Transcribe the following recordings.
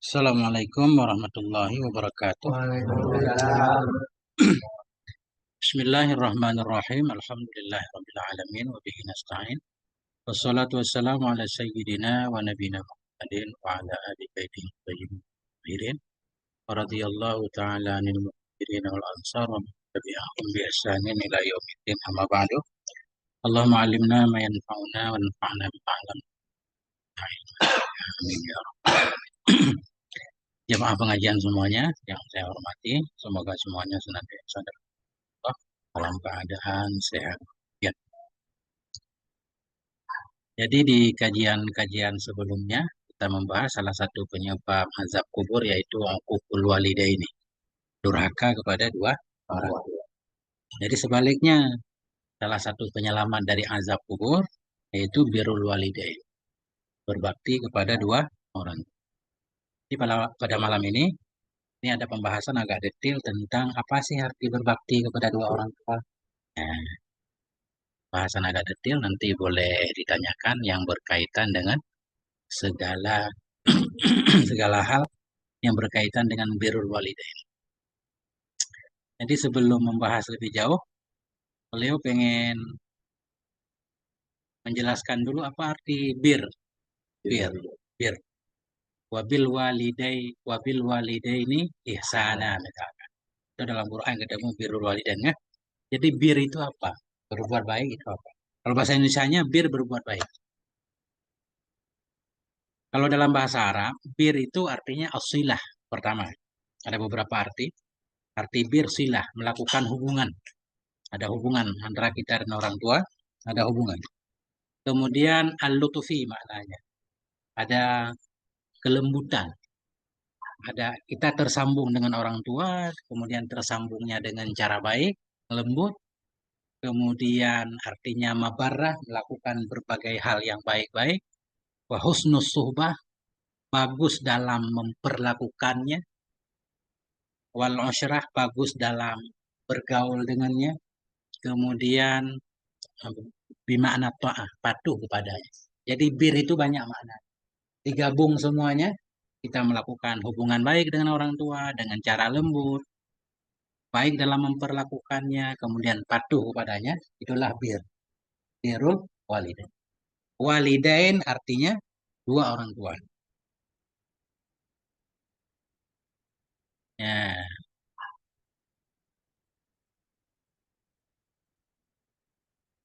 Assalamualaikum warahmatullahi wabarakatuh. Waalaikumsalam. Bismillahirrahmanirrahim. Alhamdulillahirabbil alamin wa bihi nasta'in. Wassalatu wassalamu ala sayyidina wa nabiyina Muhammadin wa ala ali baitihi thayyibin tahirin. Radhiyallahu ta'ala 'anil muhajirin wal ansar wa man tabi'ahum bi ihsanin ila yaumiddin. Amma ba'du. Allahumma 'allimna ma yanfa'una wa anfa'na bima 'allamtana. Amin ya rabbal alamin. Jemaah pengajian semuanya yang saya hormati, semoga semuanya senantiasa dalam keadaan sehat. Ya. Jadi di kajian-kajian sebelumnya kita membahas salah satu penyebab azab kubur yaitu uququl walidaini, durhaka kepada dua orang tua. Jadi sebaliknya salah satu penyelamat dari azab kubur yaitu birrul walidain, berbakti kepada dua orang. Jadi pada malam ini ada pembahasan agak detail tentang apa sih arti berbakti kepada dua orang tua. Nah, bahasan agak detail nanti boleh ditanyakan yang berkaitan dengan segala segala hal yang berkaitan dengan birrul walidain. Jadi sebelum membahas lebih jauh, beliau pengen menjelaskan dulu apa arti bir. Bir. Bir. Wabil walidaini ihsana misalkan. Itu dalam Quran ketemu birrul walidain ya. Jadi bir itu apa? Berbuat baik itu apa? Kalau bahasa Indonesianya bir berbuat baik. Kalau dalam bahasa Arab, bir itu artinya asilah pertama. Ada beberapa arti. Arti bir silah, melakukan hubungan. Ada hubungan antara kita dan orang tua, ada hubungan. Kemudian al-lutufi maknanya. Ada kelembutan. Ada kita tersambung dengan orang tua, kemudian tersambungnya dengan cara baik, lembut. Kemudian artinya mabarrah, melakukan berbagai hal yang baik-baik. Wa husnus suhbah, bagus dalam memperlakukannya. Wal usyrah, bagus dalam bergaul dengannya. Kemudian bimakna ta'ah, patuh kepadanya. Jadi bir itu banyak makna. Digabung semuanya, kita melakukan hubungan baik dengan orang tua, dengan cara lembut, baik dalam memperlakukannya, kemudian patuh kepadanya, itulah bir. Birrul walidain. Walidain artinya dua orang tua. Ya,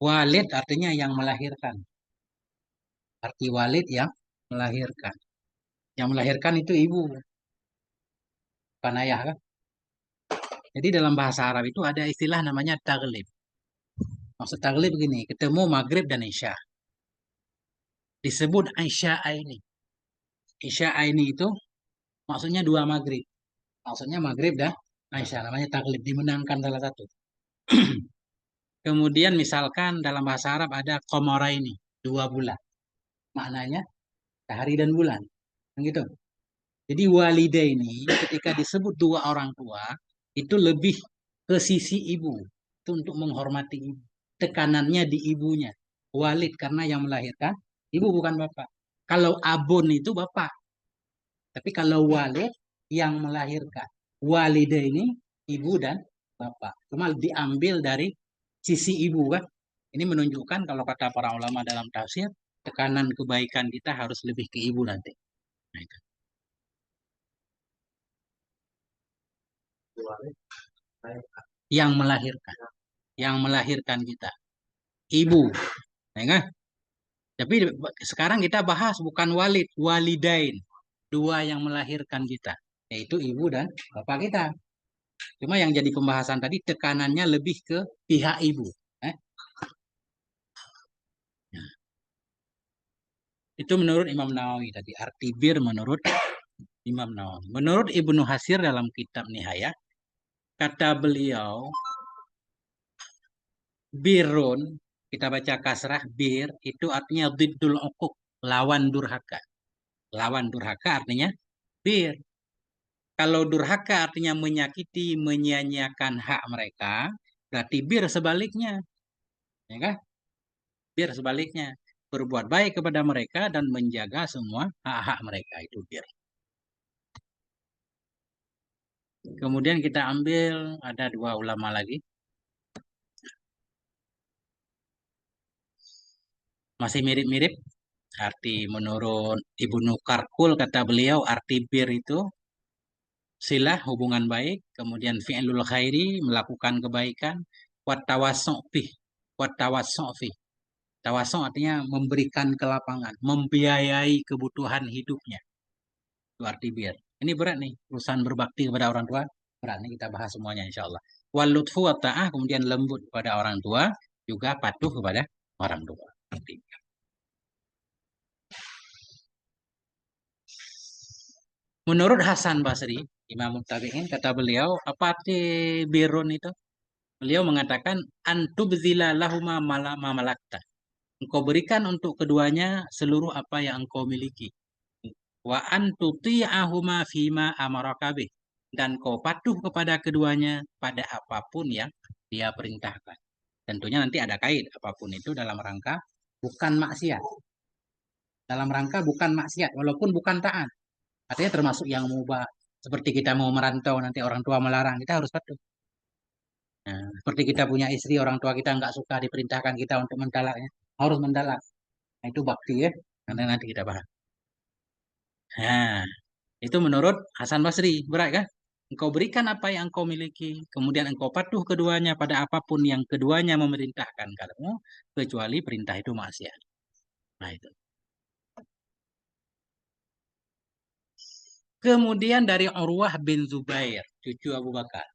walid artinya yang melahirkan. Arti walid yang melahirkan. Yang melahirkan itu ibu, bukan ayah kan? Jadi dalam bahasa Arab itu ada istilah namanya taglib. Maksud taglib begini, ketemu maghrib dan isya. Disebut isya aini. Isya aini itu maksudnya dua maghrib. Maksudnya maghrib dan isya. Namanya taglib, dimenangkan salah satu. Kemudian misalkan dalam bahasa Arab ada qamaraini, dua bulan. Maknanya sehari dan bulan. Gitu. Jadi walida ini ketika disebut dua orang tua, itu lebih ke sisi ibu. Itu untuk menghormati ibu. Tekanannya di ibunya. Walid karena yang melahirkan, ibu bukan bapak. Kalau abun itu bapak. Tapi kalau walid yang melahirkan. Walida ini ibu dan bapak. Cuma diambil dari sisi ibu kan. Ini menunjukkan kalau kata para ulama dalam tafsir, tekanan kebaikan kita harus lebih ke ibu nanti. Nah, itu. Yang melahirkan. Yang melahirkan kita. Ibu. Ya kan? Tapi sekarang kita bahas bukan walid, walidain. Dua yang melahirkan kita. Yaitu ibu dan bapak kita. Cuma yang jadi pembahasan tadi tekanannya lebih ke pihak ibu. Nah, itu menurut Imam Nawawi tadi. Arti bir menurut Imam Nawawi. Menurut Ibnu Hatsir dalam kitab Nihayah, kata beliau, birun, kita baca kasrah, bir, itu artinya diddul uquq, lawan durhaka. Lawan durhaka artinya bir. Kalau durhaka artinya menyakiti, menyia-nyiakan hak mereka, berarti bir sebaliknya. Ya kan? Bir sebaliknya. Berbuat baik kepada mereka dan menjaga semua hak-hak mereka. Itu bir. Kemudian kita ambil ada dua ulama lagi. Masih mirip-mirip. Arti menurut Ibnu Karkul kata beliau arti bir itu silah hubungan baik, kemudian fi'lul khairi melakukan kebaikan, wat tawassu'fi. Wat tawassu'fi. Tawassu' artinya memberikan kelapangan, membiayai kebutuhan hidupnya. Itu arti bir. Ini berat nih, urusan berbakti kepada orang tua. Berat nih kita bahas semuanya insya Allah. Wal lutfu wa ta'ah, kemudian lembut kepada orang tua, juga patuh kepada orang tua. Menurut Hasan Basri, Imam Muttabi'in, kata beliau, apa arti birun itu? Beliau mengatakan, antubzila lahuma ma malakta. Engkau berikan untuk keduanya seluruh apa yang engkau miliki. Wa antuti'ahuma fima amarakabih. Dan kau patuh kepada keduanya pada apapun yang dia perintahkan. Tentunya nanti ada kait apapun itu dalam rangka bukan maksiat. Dalam rangka bukan maksiat, walaupun bukan taat. Artinya termasuk yang mubah. Seperti kita mau merantau, nanti orang tua melarang, kita harus patuh. Nah, seperti kita punya istri, orang tua kita nggak suka diperintahkan kita untuk mentalaknya, harus mentalak. Nah, itu bakti ya, nanti kita bahas. Nah, itu menurut Hasan Basri, berat kan? Engkau berikan apa yang engkau miliki, kemudian engkau patuh keduanya pada apapun yang keduanya memerintahkan kamu, kecuali perintah itu maksiat. Nah, itu. Kemudian dari Urwah bin Zubair, cucu Abu Bakar.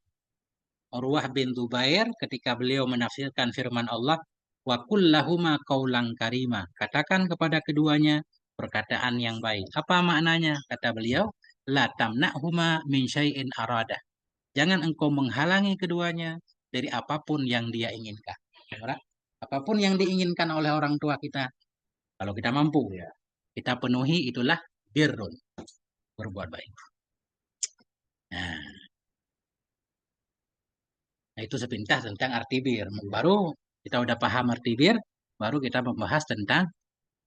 Urwah bin Zubair ketika beliau menafsirkan firman Allah, wa kullahuma qaulan karima. Katakan kepada keduanya perkataan yang baik. Apa maknanya? Kata beliau, la tamna'huma min syai'in arada. Jangan engkau menghalangi keduanya dari apapun yang dia inginkan. Apapun yang diinginkan oleh orang tua kita, kalau kita mampu, ya, kita penuhi, itulah birrun, berbuat baik. Nah, Nah, itu sepintas tentang arti bir. Baru kita udah paham arti bir, baru kita membahas tentang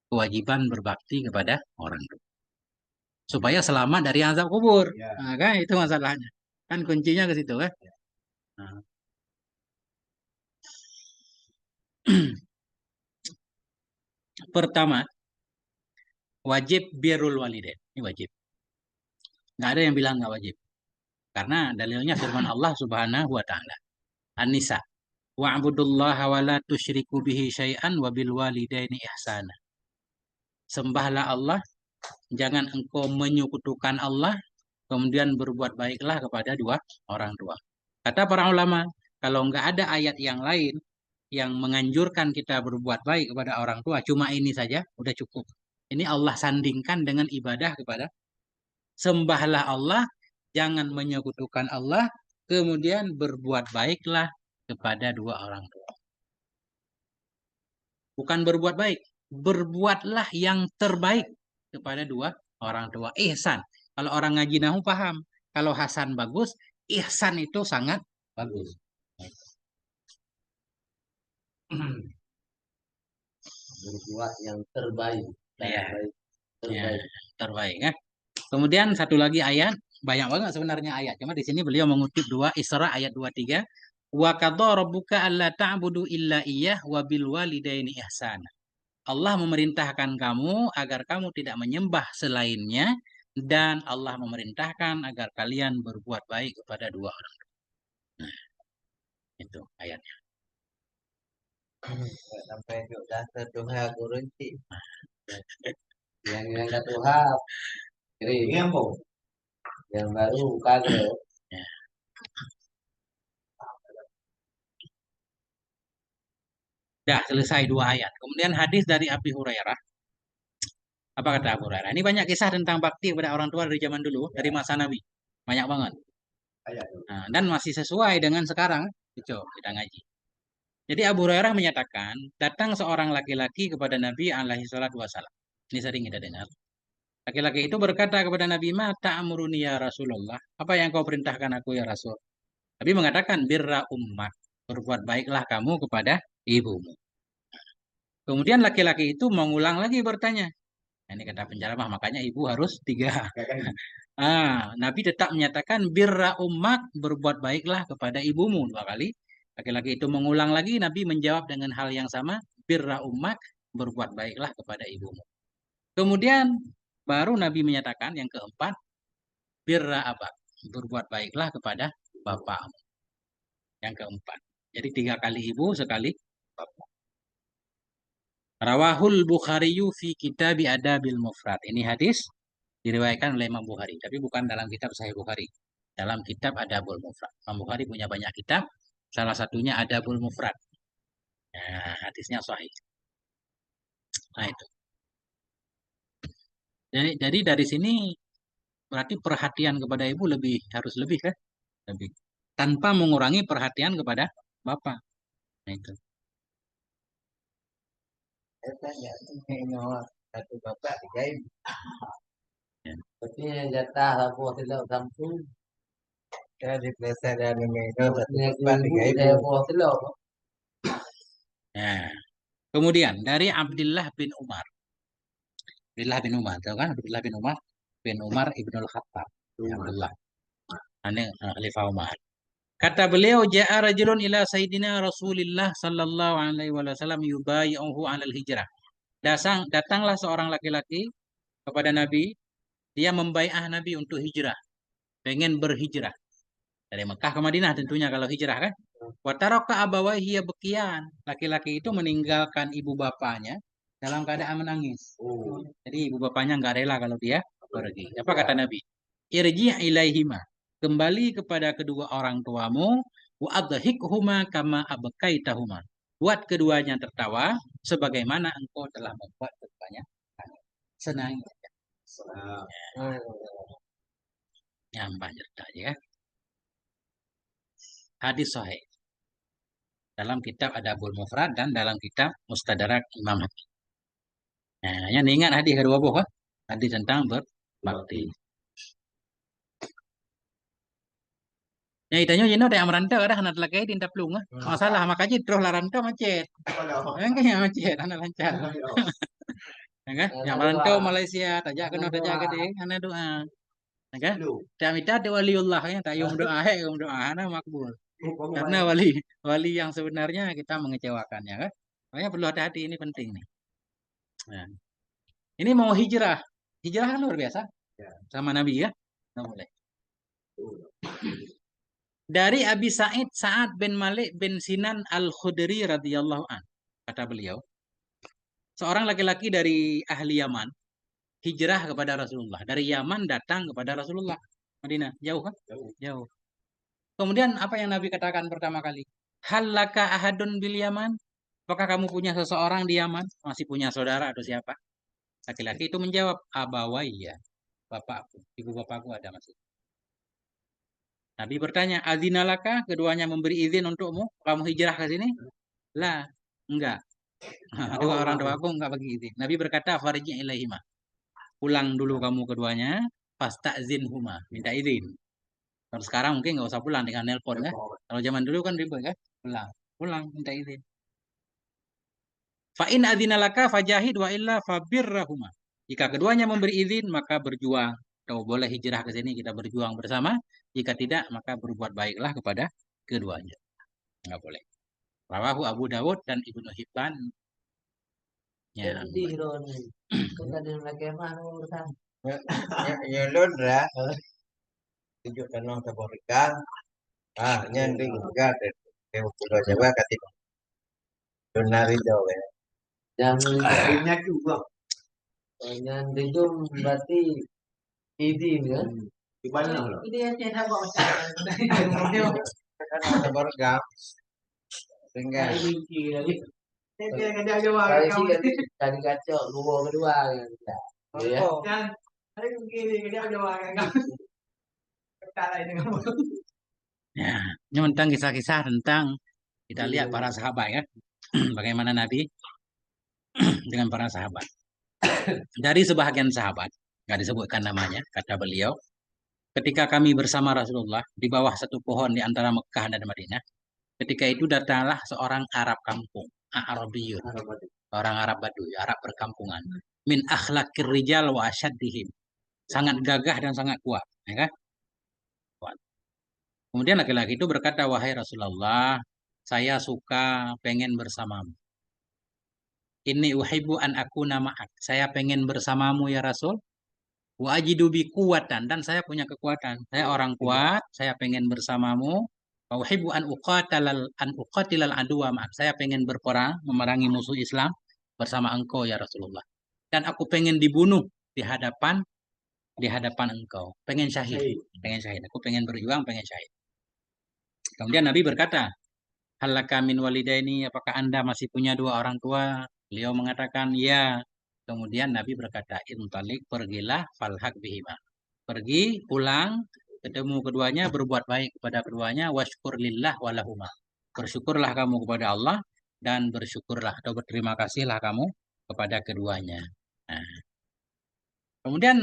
kewajiban berbakti kepada orang tua. Supaya selamat dari azab kubur. Ya. Nah, kan itu masalahnya. Kan kuncinya ke situ kan. Nah. Pertama, wajib birrul walidain. Ini wajib. Nggak ada yang bilang nggak wajib. Karena dalilnya firman Allah Subhanahu wa taala. An-Nisa. Wa'budullaha wa la tusyriku bihi syai'an wa bil walidaini ihsana. Sembahlah Allah, jangan engkau menyekutukan Allah, kemudian berbuat baiklah kepada dua orang tua. Kata para ulama, kalau nggak ada ayat yang lain yang menganjurkan kita berbuat baik kepada orang tua, cuma ini saja udah cukup. Ini Allah sandingkan dengan ibadah kepada sembahlah Allah, jangan menyekutukan Allah, kemudian berbuat baiklah kepada dua orang tua. Bukan berbuat baik, berbuatlah yang terbaik kepada dua orang tua. Ihsan. Kalau orang ngaji nahu paham. Kalau Hasan bagus, ihsan itu sangat bagus. Berbuat yang terbaik. Ya, Terbaik. ya, terbaik ya. Kemudian satu lagi ayat, banyak banget sebenarnya ayat. Cuma di sini beliau mengutip dua Isra ayat 23. Wa qadha rabbuka alla ta'budu illa iyyah wa bil walidaini ihsana. Allah memerintahkan kamu agar kamu tidak menyembah selainnya dan Allah memerintahkan agar kalian berbuat baik kepada dua orang. Nah, itu ayatnya. Sampai sudah tertuha kurunci. Yang kata Tuhan, ini yang baru kagak. Ya. Dah selesai dua ayat. Kemudian hadis dari Abi Hurairah. Apa kata Abu Hurairah? Ini banyak kisah tentang bakti kepada orang tua dari zaman dulu, dari masa Nabi. Banyak banget. Nah, dan masih sesuai dengan sekarang. Itu kita ngaji. Jadi Abu Hurairah menyatakan, datang seorang laki-laki kepada Nabi alaihi salatu wasallam. Ini sering kita dengar. Laki-laki itu berkata kepada Nabi, "Ma ta'muruni ya Rasulullah? Apa yang kau perintahkan aku ya Rasul?" Nabi mengatakan, "Birra ummak." Berbuat baiklah kamu kepada ibumu. Kemudian laki-laki itu mengulang lagi bertanya, Nah, ini kata penceramah, makanya ibu harus 3. Nabi tetap menyatakan birra ummak, berbuat baiklah kepada ibumu 2 kali. Laki-laki itu mengulang lagi, Nabi menjawab dengan hal yang sama, birra ummak, berbuat baiklah kepada ibumu. Kemudian baru Nabi menyatakan yang keempat, birra abak, berbuat baiklah kepada bapakmu. Yang keempat. Jadi 3 kali ibu, sekali bapak. Rawahul Bukhariyu fi kitab Adabil Mufrad. Ini hadis diriwayatkan oleh Imam Bukhari, tapi bukan dalam kitab Sahih Bukhari. Dalam kitab Adabul Mufrad. Imam Bukhari punya banyak kitab, salah satunya Adabul Mufrad. Nah, hadisnya sahih. Nah, itu. Jadi dari sini berarti perhatian kepada ibu harus lebih kan? Lebih. Tanpa mengurangi perhatian kepada bapak. Nah, itu. Saya tanya, ini satu bapak 3 ibu. Ya. Tapi yang jatah aku tidak kampung. Saya di pelesarian ini satu bapak 3 ibu. Nah, kemudian dari Abdullah bin Umar. Abdullah bin Umar, tahu kan? Abdullah bin Umar Ibnul Khattab. Ya, Abdullah. Ini Khalifah Umar. Kata beliau, ja'a rajulun ila Sayyidina Rasulillah sallallahu alaihi wasallam yubayi'uhu 'alal hijrah. Datanglah seorang laki-laki kepada Nabi, dia membai'ah Nabi untuk hijrah, pengen berhijrah dari Mekah ke Madinah tentunya kalau hijrah kan. Wa taraka abawaihi yabkiyan. Laki-laki itu meninggalkan ibu bapaknya dalam keadaan menangis. Jadi ibu bapaknya nggak rela kalau dia pergi. Apa kata Nabi? Irji' ilaihima. Kembali kepada kedua orang tuamu, wa adhikhuma kama abkaitahuma. Buat keduanya tertawa sebagaimana engkau telah membuat keduanya senang. Nyampah cerita ya. Hadis sahih dalam kitab Adabul Mufrad dan dalam kitab Mustadrak Imam Hakim. Nah, yang ingat hadis kedua buah, hadis tentang berbakti. Ya itanya jeno ada yang merantau ada anak laki tinta plung masalah makanya terus larantau macet. Enggak macet anak lancar. Ya kan? Yang merantau Malaysia tajak kena tajak gede anak doa. Ya kan? Tak minta ada waliullah ya tak yum doa anak makbul. Karena wali yang sebenarnya kita mengecewakannya kan. Makanya perlu hati-hati ini penting nih. Nah, ini mau hijrah. Hijrah kan luar biasa. Sama Nabi ya. Nggak boleh. Dari Abi Sa'id Sa'ad bin Malik bin Sinan Al-Khudri radhiyallahu an. Kata beliau, seorang laki-laki dari ahli Yaman hijrah kepada Rasulullah. Dari Yaman datang kepada Rasulullah. Madinah, jauh kan? Jauh. Kemudian apa yang Nabi katakan pertama kali? Hal laka ahadun bil Yaman? Apakah kamu punya seseorang di Yaman? Masih punya saudara atau siapa? Laki-laki itu menjawab, abawaiya. Bapakku, ibu bapakku ada masih. Nabi bertanya, azinalaka? Keduanya memberi izin untukmu? Kamu hijrah ke sini? Lah, enggak. Dua orang tua aku enggak bagi izin. Nabi berkata, farji ilaihima. Pulang dulu kamu keduanya, fasta'zin huma. Minta izin. Kalau sekarang mungkin nggak usah pulang dengan nelpon kan? Kalau zaman dulu kan ribet kan? Pulang, minta izin. Fa'in adzinalaka fajahid wa illa fabirrahuma. Jika keduanya memberi izin, maka berjuang. Kau boleh hijrah ke sini, kita berjuang bersama. Jika tidak, maka berbuat baiklah kepada keduanya. Enggak boleh. Rawahu Abu Dawud dan Ibnu Hibban. Ya. Nyelon lah. Tunjukkan orang keborkan. Nyanding juga. Yang pulau Jawa katanya. Donar itu ya. Yang lainnya juga. Nyanding itu berarti ini ya. Di mana loh? Ini yang saya tahu macam. Kan ada borgam. Sehingga. Kali sih tadi kacau gua kedua ya. Ya. Hari begini dia Jawa kan. Ya, ini tentang kisah-kisah tentang kita lihat para sahabat ya. Bagaimana Nabi dengan para sahabat. Dari sebahagian sahabat, nggak disebutkan namanya, kata beliau, ketika kami bersama Rasulullah di bawah satu pohon di antara Mekah dan Madinah, ketika itu datanglah seorang Arab kampung, Arabiyun, orang Arab Baduy, Arab perkampungan. min akhlakir rijal wa asyaddihim. Sangat gagah dan sangat kuat, ya kan? Kuat. Kemudian laki-laki itu berkata, wahai Rasulullah, saya suka pengen bersamamu. Ini uhibbu an aku ma'ak. Saya pengen bersamamu ya Rasul. Wa ajidu bi kuwatan, dan saya punya kekuatan. Saya orang kuat, saya pengen bersamamu. Wa uhibbu an uqatilal aduwa ma'ak. Saya pengen berperang memerangi musuh Islam bersama engkau ya Rasulullah. Dan aku pengen dibunuh di hadapan engkau. Pengen syahid, pengen syahid. Aku pengen berjuang, pengen syahid. Kemudian Nabi berkata, halaka min walidaini, apakah Anda masih punya dua orang tua? Beliau mengatakan, ya. Kemudian Nabi berkata, intalik, pergilah, falhaq bihima. Pergi, pulang, ketemu keduanya, berbuat baik kepada keduanya, washkur lillah walahuma. Bersyukurlah kamu kepada Allah, dan bersyukurlah atau berterima kasihlah kamu kepada keduanya. Nah, kemudian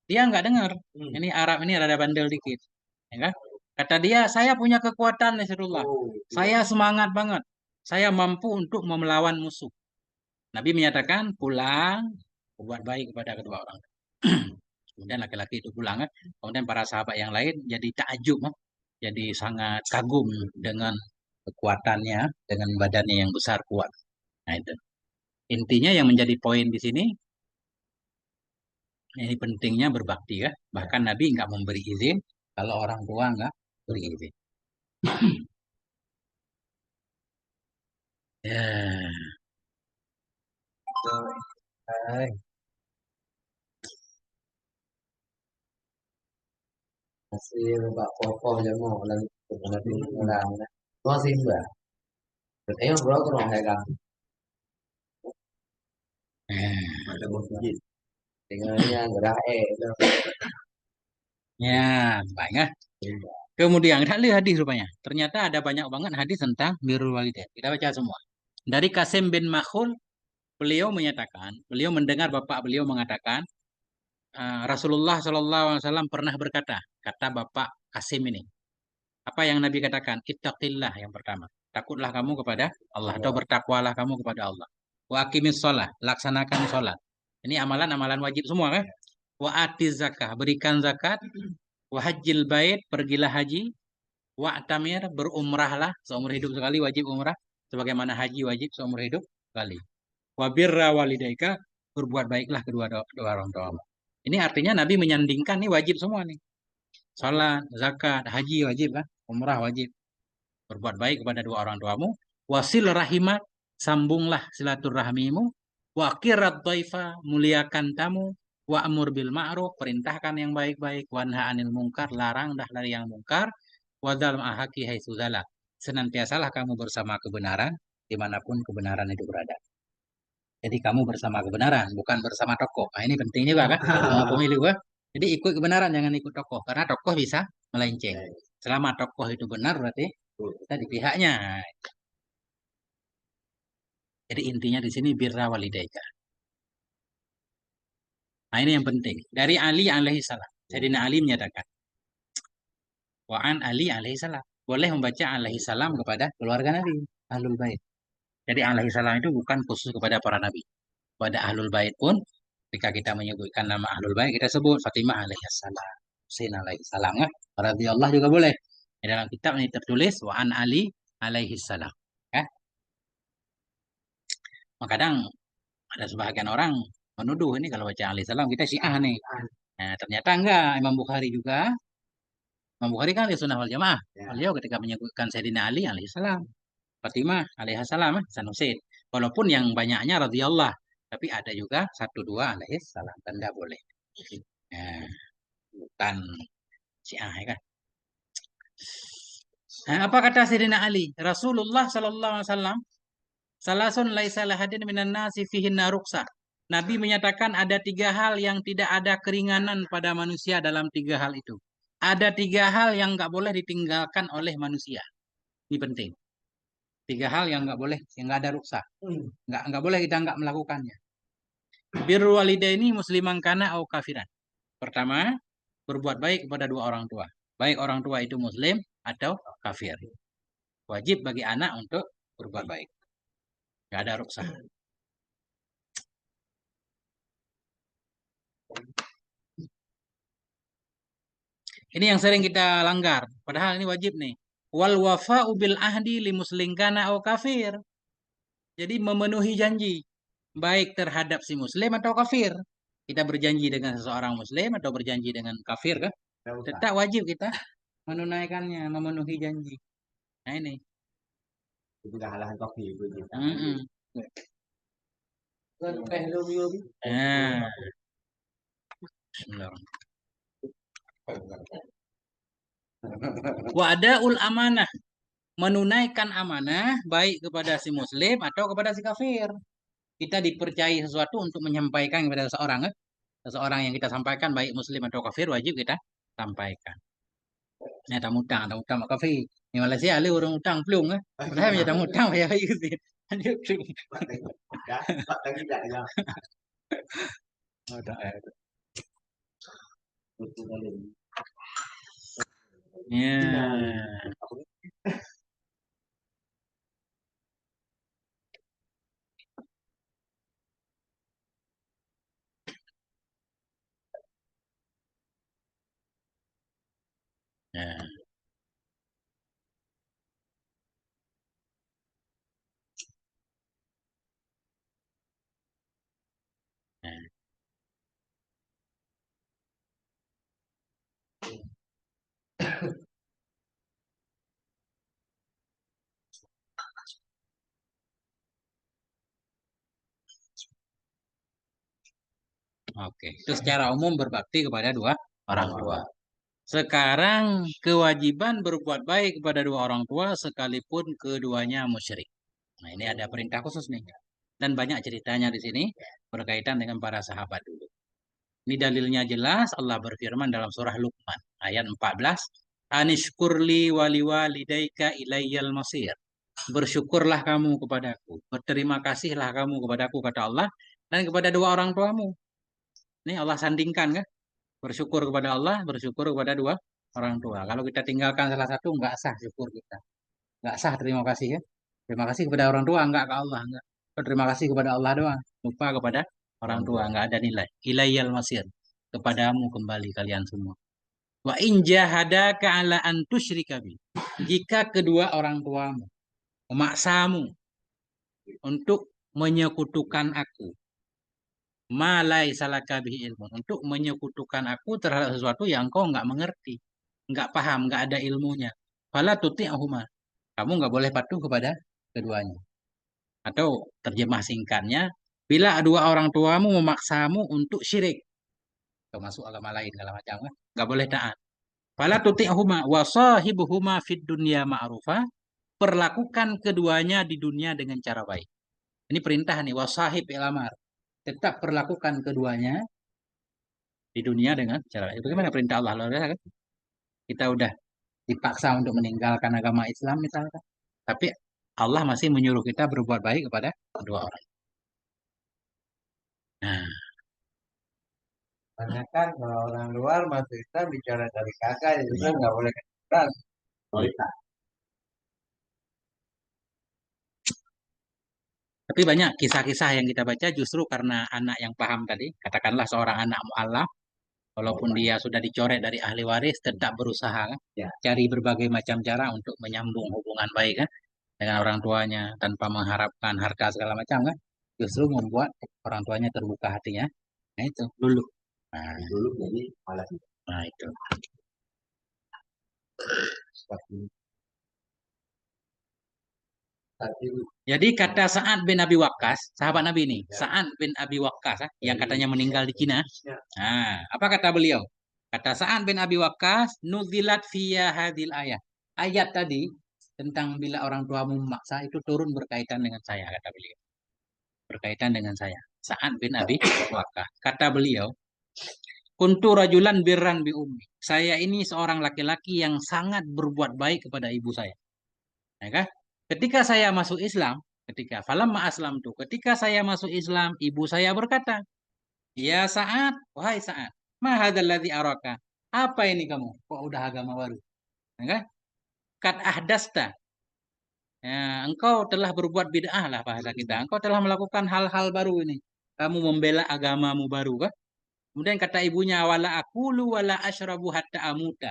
dia nggak dengar. Ini Arab ini rada bandel dikit. Ya kan? Kata dia, saya punya kekuatan Nasrullah. Saya semangat banget. Saya mampu untuk melawan musuh. Nabi menyatakan, pulang, berbuat baik kepada kedua orang. Kemudian laki-laki itu pulang. Kan? Kemudian para sahabat yang lain jadi takjub. Kan? Jadi sangat kagum dengan kekuatannya, dengan badannya yang besar kuat. Nah itu. Intinya yang menjadi poin di sini, ini pentingnya berbakti ya. Bahkan Nabi nggak memberi izin kalau orang tua nggak beri izin. Ya, Ay, masih Pak Popo aja mau lagi nanti ulangนะก็สิ้นเบื่อแต่เอ้ยเราก็ลองให้กัน ada masjid tinggalnya nggak ada ya, banyak. Kemudian kita lihat hadis rupanya. Ternyata ada banyak banget hadis tentang birrul walidain. Kita baca semua. Dari Qasim bin Makhul, beliau menyatakan, beliau mendengar bapak beliau mengatakan, Rasulullah SAW pernah berkata, kata bapak Qasim ini. Apa yang Nabi katakan? Ittaqillah yang pertama. Takutlah kamu kepada Allah atau bertakwalah kamu kepada Allah. Wa aqimis shalah, laksanakan salat. Ini amalan-amalan wajib semua kan? Wa atiz zakah, berikan zakat. Wa hajjil bait, pergilah haji. Wa tamir, berumrahlah seumur hidup sekali wajib umrah sebagaimana haji wajib seumur hidup sekali. Wa birra walidaika, berbuat baiklah kedua orang tua. Ini artinya Nabi menyandingkan nih wajib semua nih. Salat, zakat, haji wajib kan? Umrah wajib. Berbuat baik kepada dua orang tuamu. Wasil rahimat, sambunglah silaturahmimu. Wa qirat dhaifa, muliakan tamu. Wa amur bil ma'ruf, perintahkan yang baik-baik. Wanha anil mungkar, larang dah dari yang mungkar. Wadal ma'haki haitsudala. Senantiasalah kamu bersama kebenaran dimanapun kebenaran itu berada. Jadi kamu bersama kebenaran, bukan bersama tokoh. Nah, ini penting juga kan? Pemilu ya. Jadi ikut kebenaran, jangan ikut tokoh. Karena tokoh bisa melenceng. Selama tokoh itu benar berarti kita di pihaknya. Jadi intinya di sini birra walidaika. Nah ini yang penting. Dari Ali alaihi salam. Sayyidina Ali menyatakan. Wa'an Ali alaihi salam. Boleh membaca alaihi salam kepada keluarga Nabi. Ahlul bait. Jadi alaihi salam itu bukan khusus kepada para nabi. Pada ahlul bait pun, ketika kita menyebutkan nama ahlul bait, kita sebut Fatimah alaihi salam. Husain alaihi salam. Ya? Radhiyallahu juga boleh. Di dalam kitab ini tertulis Wa'an Ali alaihi salam. Ya? Kadang ada sebagian orang menuduh ini kalau baca alaihi salam kita Syiah nih. Nah, ternyata enggak. Imam Bukhari kan ahli sunnah wal jamaah. Beliau ketika menyebutkan Sayyidina Ali alaihissalam, Fatimah alaihissalam, Hasan Husain. Walaupun yang banyaknya radhiyallah, tapi ada juga satu dua alaihissalam. Tanda boleh. Nah, bukan Syiah ya kan. Nah, apa kata Sayyidina Ali? Rasulullah sallallahu alaihi wasallam, salasun laisa lahadin minan nasi fihinna ruksah. Nabi menyatakan ada tiga hal yang tidak ada keringanan pada manusia dalam tiga hal itu. Ada tiga hal yang nggak boleh ditinggalkan oleh manusia. Ini penting. Tiga hal yang nggak boleh, yang nggak ada ruksa. Nggak boleh kita nggak melakukannya. Birrul walidaini musliman kana au kafiran. Pertama, berbuat baik kepada dua orang tua. Baik orang tua itu muslim atau kafir. Wajib bagi anak untuk berbuat baik. Nggak ada ruksa. Ini yang sering kita langgar. Padahal ini wajib nih. Wal wafa'u bil ahdi li muslim kana au kafir. Jadi memenuhi janji baik terhadap si muslim atau kafir. Kita berjanji dengan seseorang muslim atau berjanji dengan kafir kan? Tetap wajib kita menunaikannya, memenuhi janji. Nah ini. Mm-mm. Nah, Bismillah. Wa'adaul amanah, menunaikan amanah baik kepada si muslim atau kepada si kafir. Kita dipercayai sesuatu untuk menyampaikan kepada seseorang, seseorang yang kita sampaikan baik muslim atau kafir wajib kita sampaikan. Ini ada utang mak kafir. Di Malaysia ada orang utang pelung Padahal macam ada utang bayar itu sih. Ya. Ya. Ya. Oke, itu secara umum berbakti kepada dua orang tua. Sekarang kewajiban berbuat baik kepada dua orang tua sekalipun keduanya musyrik. Nah, ini ada perintah khusus nih. Dan banyak ceritanya di sini berkaitan dengan para sahabat dulu. Ini dalilnya jelas Allah berfirman dalam surah Luqman ayat 14, Anishkurli wali walidaika ilayyal masir. Bersyukurlah kamu kepadaku, berterima kasihlah kamu kepadaku kata Allah dan kepada dua orang tuamu. Ini Allah sandingkan kan? Bersyukur kepada Allah, bersyukur kepada dua orang tua. Kalau kita tinggalkan salah satu, nggak sah syukur kita. Nggak sah terima kasih ya. Terima kasih kepada orang tua, nggak ke Allah. Nggak. Terima kasih kepada Allah doang. Lupa kepada orang tua, nggak ada nilai. Ilayyal masir. Kepadamu kembali kalian semua. Wa in jahadaka ala an tusyrika bi. Jika kedua orang tuamu memaksamu untuk menyekutukan aku, malai salaka bihi ilmu, untuk menyekutukan aku terhadap sesuatu yang kau nggak mengerti, nggak paham, nggak ada ilmunya. Fala tuti'huma. Kamu nggak boleh patuh kepada keduanya. Atau terjemah singkatnya, bila dua orang tuamu memaksamu untuk syirik, termasuk agama lain segala macam, kan? Nggak boleh taat. Fala tuti'huma wa sahibuhuma fid dunya ma'rufa. Perlakukan keduanya di dunia dengan cara baik. Ini perintah nih, wasahib ilamar. Tetap perlakukan keduanya di dunia dengan cara baik. Bagaimana perintah Allah? Luar biasa kan? Kita udah dipaksa untuk meninggalkan agama Islam misalkan. Tapi Allah masih menyuruh kita berbuat baik kepada kedua orang. Nah, Karena kan kalau orang luar masuk Islam bicara dari kakak ya juga nggak boleh kan. tapi banyak kisah-kisah yang kita baca justru karena anak yang paham tadi, katakanlah seorang anak mu'alaf, walaupun dia sudah dicoret dari ahli waris, tetap berusaha kan, cari berbagai macam cara untuk menyambung hubungan baik kan, dengan orang tuanya tanpa mengharapkan harta segala macam kan, justru membuat orang tuanya terbuka hatinya. Nah itu dulu. Dulu jadi malah. Nah itu. Jadi kata Sa'ad bin Abi Waqqas, sahabat Nabi ini, Sa'ad bin Abi Waqqas, yang katanya meninggal di Cina. Nah, apa kata beliau? Kata Sa'ad bin Abi Waqqas, nuzilat fiya hadil ayat. Ayat tadi tentang bila orang tuamu memaksa itu turun berkaitan dengan saya, kata beliau. Berkaitan dengan saya. Sa'ad bin Abi Waqqas. Kata beliau, kuntu rajulan birran bi ummi. Saya ini seorang laki-laki yang sangat berbuat baik kepada ibu saya. Ya kan? Ketika saya masuk Islam, ketika falamma aslam tuh, ketika saya masuk Islam, ibu saya berkata, "Ya Sa'ad, wahai Sa'ad, ma hadzal ladzi araka? Apa ini kamu? Kok udah agama baru?" Ya kan? Kat ahdasta. Ya, engkau telah berbuat bid'ah lah bahasa kita. Engkau telah melakukan hal-hal baru ini. Kamu membela agamamu baru kan? Kemudian kata ibunya, wala akulu wala asyrabu hatta amuta.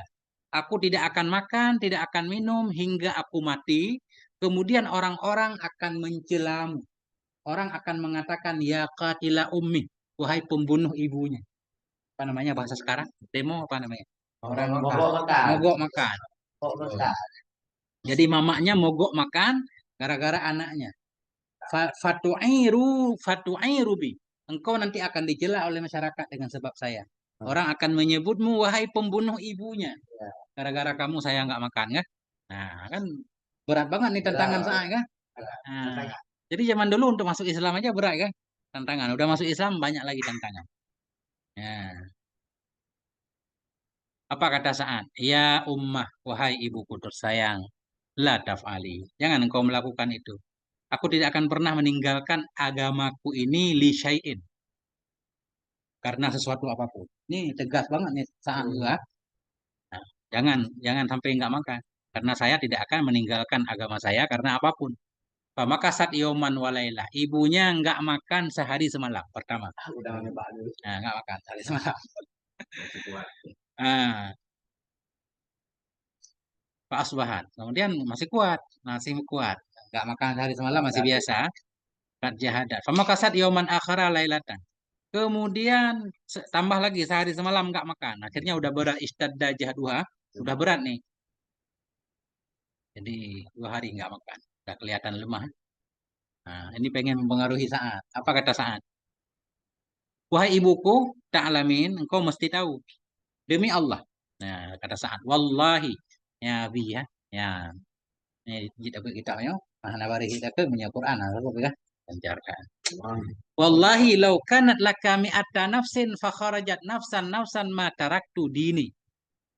Aku tidak akan makan, tidak akan minum hingga aku mati. Kemudian orang-orang akan mencelamu. Orang akan mengatakan, ya qatila ummi, wahai pembunuh ibunya. Apa namanya bahasa sekarang? Demo apa namanya? Orang Mogok makan. mogok makan. Mogok makan. Jadi mamanya mogok makan gara-gara anaknya. Fatu'iru bi. Engkau nanti akan dicela oleh masyarakat dengan sebab saya. Orang akan menyebutmu wahai pembunuh ibunya. Gara-gara kamu saya nggak makan kan? Nah, kan berat banget nih tantangan saya kan? Nah, jadi zaman dulu untuk masuk Islam aja berat kan? Tantangan. Udah masuk Islam banyak lagi tantangan. Ya. Apa kata Sa'ad? Ya ummah, wahai ibuku tersayang. La taf'ali. Jangan engkau melakukan itu. Aku tidak akan pernah meninggalkan agamaku ini li syai'in. Karena sesuatu apapun. Ini tegas banget nih Sa'ad juga. Nah, jangan sampai nggak makan. Karena saya tidak akan meninggalkan agama saya karena apapun. Maka saat yoman walailah. Ibunya nggak makan sehari semalam. Pertama. Udah nyoba dulu. Nah, nggak makan sehari semalam. Ah, Pak Asbahan. Kemudian masih kuat. Masih kuat. Nggak makan sehari semalam masih biasa. Kat jahadat. Maka saat yoman akhara lailatan. Kemudian tambah lagi sehari semalam nggak makan. Akhirnya udah berat istadda jahduha. Udah berat nih. Jadi 2 hari nggak makan. Udah kelihatan lemah. Nah, ini pengen mempengaruhi Sa'ad. Apa kata Sa'ad? Wahai ibuku, ta'lamin, engkau mesti tahu. Demi Allah. Nah, kata Sa'ad. Wallahi. Ya, bi ya. Ya. Ini kita ya. Nah, nabari kita ke punya Quran. Apa ya? Lancarkan. Wallahi law kanat laka mi'ata nafsin fakharajat nafsan ma taraktu dini.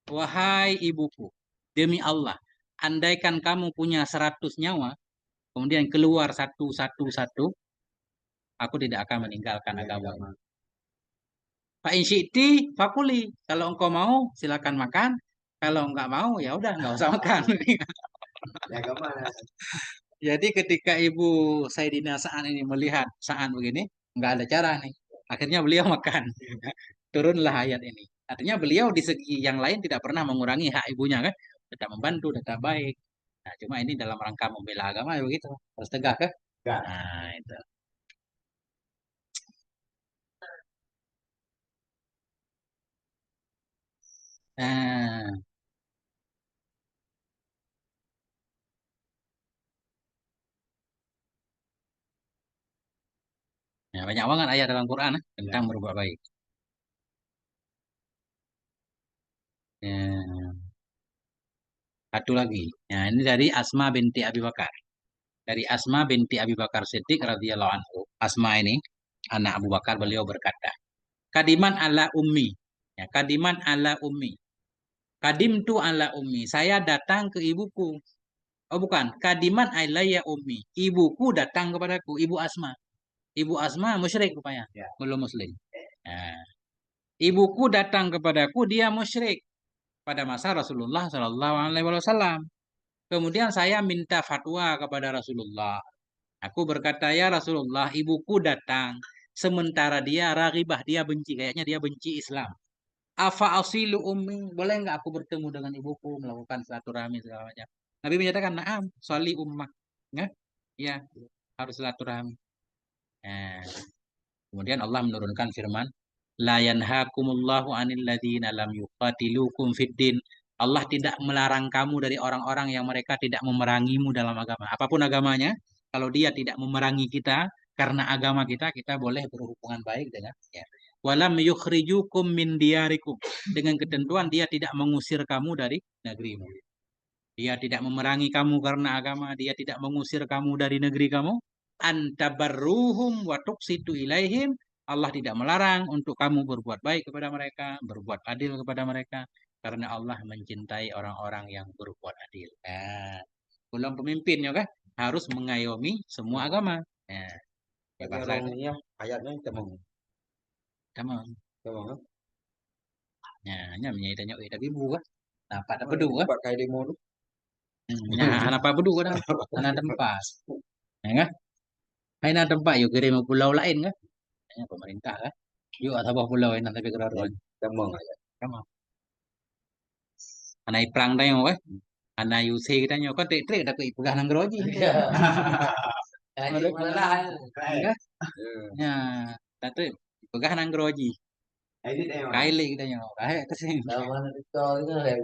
Wahai ibuku, demi Allah, andaikan kamu punya 100 nyawa, kemudian keluar satu, aku tidak akan meninggalkan agama. Pak Insyiti, fakuli. Kalau engkau mau, silakan makan. Kalau enggak mau, ya udah, enggak usah makan. Ya kemana? Jadi ketika Ibu Saidina Sa'an ini melihat Sa'an begini, enggak ada cara nih. Akhirnya beliau makan. Turunlah ayat ini. Artinya beliau di segi yang lain tidak pernah mengurangi hak ibunya kan. Tetap membantu, tetap baik. Nah, cuma ini dalam rangka membela agama ya begitu. Harus tegak kan? Enggak. Nah, itu. Nah, ya, banyak banget ayat dalam Quran tentang berbuat baik. Ya, satu lagi. Nah, ini dari Asma binti Abi Bakar. Dari Asma binti Abi Bakar Siddiq radhiyallahu anhu. Asma ini anak Abu Bakar, beliau berkata, "Kadiman ala ummi." Ya, kadiman ala ummi. Kadim tu ala ummi. Saya datang ke ibuku. Oh bukan, kadiman alayya ummi. Ibuku datang kepadaku, Ibu Asma. Ibu Asma musyrik rupanya, Ya. belum muslim. Nah, ibuku datang kepadaku, dia musyrik pada masa Rasulullah Shallallahu Alaihi Wasallam. Kemudian saya minta fatwa kepada Rasulullah. Aku berkata, ya Rasulullah, ibuku datang. Sementara dia ragibah, dia benci. Kayaknya dia benci Islam. Afa asilu ummi. Boleh nggak aku bertemu dengan ibuku, melakukan silaturahmi segala macam. Nabi menyatakan, naam, soli ummah. Ya, ya harus silaturahmi. Nah, kemudian Allah menurunkan firman, la yanhakumullahu 'anil ladzina lam yuqatilukum fid din. Allah tidak melarang kamu dari orang-orang yang mereka tidak memerangimu dalam agama. Apapun agamanya, kalau dia tidak memerangi kita karena agama kita, kita boleh berhubungan baik dengan ya. Walam yukhrijukum min diyarikum. Dengan ketentuan dia tidak mengusir kamu dari negerimu. Dia tidak memerangi kamu karena agama, dia tidak mengusir kamu dari negeri kamu. Antabarruhum wa tuqsitu ilaihim. Allah tidak melarang untuk kamu berbuat baik kepada mereka, berbuat adil kepada mereka, karena Allah mencintai orang-orang yang berbuat adil. Nah, belum pemimpin ya kan harus mengayomi semua agama. Nah, ya Jadi bahasa itu. orangnya ayatnya temang. Tamam. Temang. Nah, nya menyaitanya tapi buah. Nah, pada bedu kan. Pakai demo tu. Nah, anak apa bedu kan? Anak tempat. Ya kan? Hai na tempat yuk kirim ke pulau lain kan? Hanya pemerintah kan? Yuk atau bawah pulau ini tapi kerja Ya, Temong aja. kamu. Anak perang dah yang weh. Anak UC kita nyo kan trik tapi pegang nang geroji. Ada Malah. enggak? Ya, tapi pegang nang geroji. Edit emang. Kaili kita nyo. Kayak kesini. Sama itu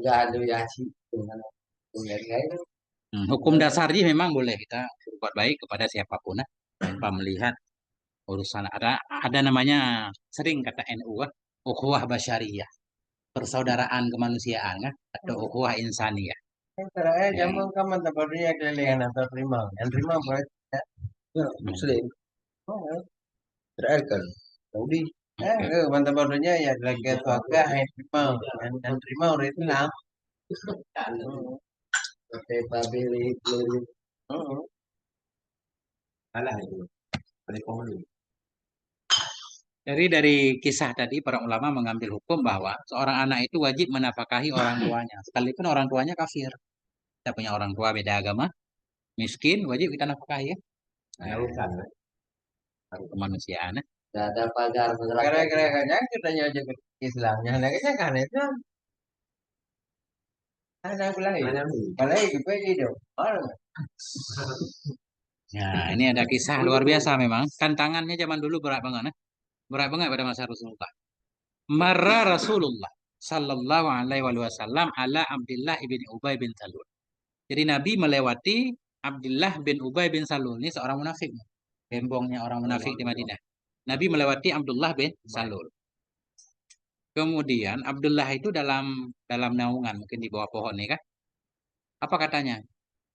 nggak ada ya sih. Punya itu. Hukum dasarnya memang boleh kita berbuat baik kepada siapapun tanpa melihat urusan ada namanya sering kata NU ukhuwah basyariyah, persaudaraan kemanusiaan atau ukhuwah insaniyah. Terakhir Ya. jamu kamu tempatnya kalian atau terima. Yang terima boleh Muslim. Oh, terakhir kan. Saudi. Mantap barunya ya lagi suaka yang terima. Yang terima orang Islam. Oke, tabiri peluru. Kalah itu. Paling kohli. Jadi dari kisah tadi para ulama mengambil hukum bahwa seorang anak itu wajib menafkahi orang tuanya, sekalipun orang tuanya kafir. Kita punya orang tua beda agama, miskin, wajib kita nafkahi ya. Ya bukan. Kemanusiaan. Tidak ada pagar. Gara-gara kita nyajak Islamnya. Nah, kita kan itu. Ada aku lagi. Balai juga hidup. Ya, ini ada kisah luar biasa memang. Tantangannya zaman dulu berat banget. Berat banget pada masa Rasulullah. Marra Rasulullah sallallahu alaihi wasallam ala Abdullah ibn Ubay bin Salul. Jadi Nabi melewati Abdullah bin Ubay bin Salul. Ini seorang munafik. Gembongnya orang munafik di Madinah. Nabi melewati Abdullah bin Salul. Kemudian Abdullah itu dalam naungan mungkin di bawah pohon nih kan. Apa katanya?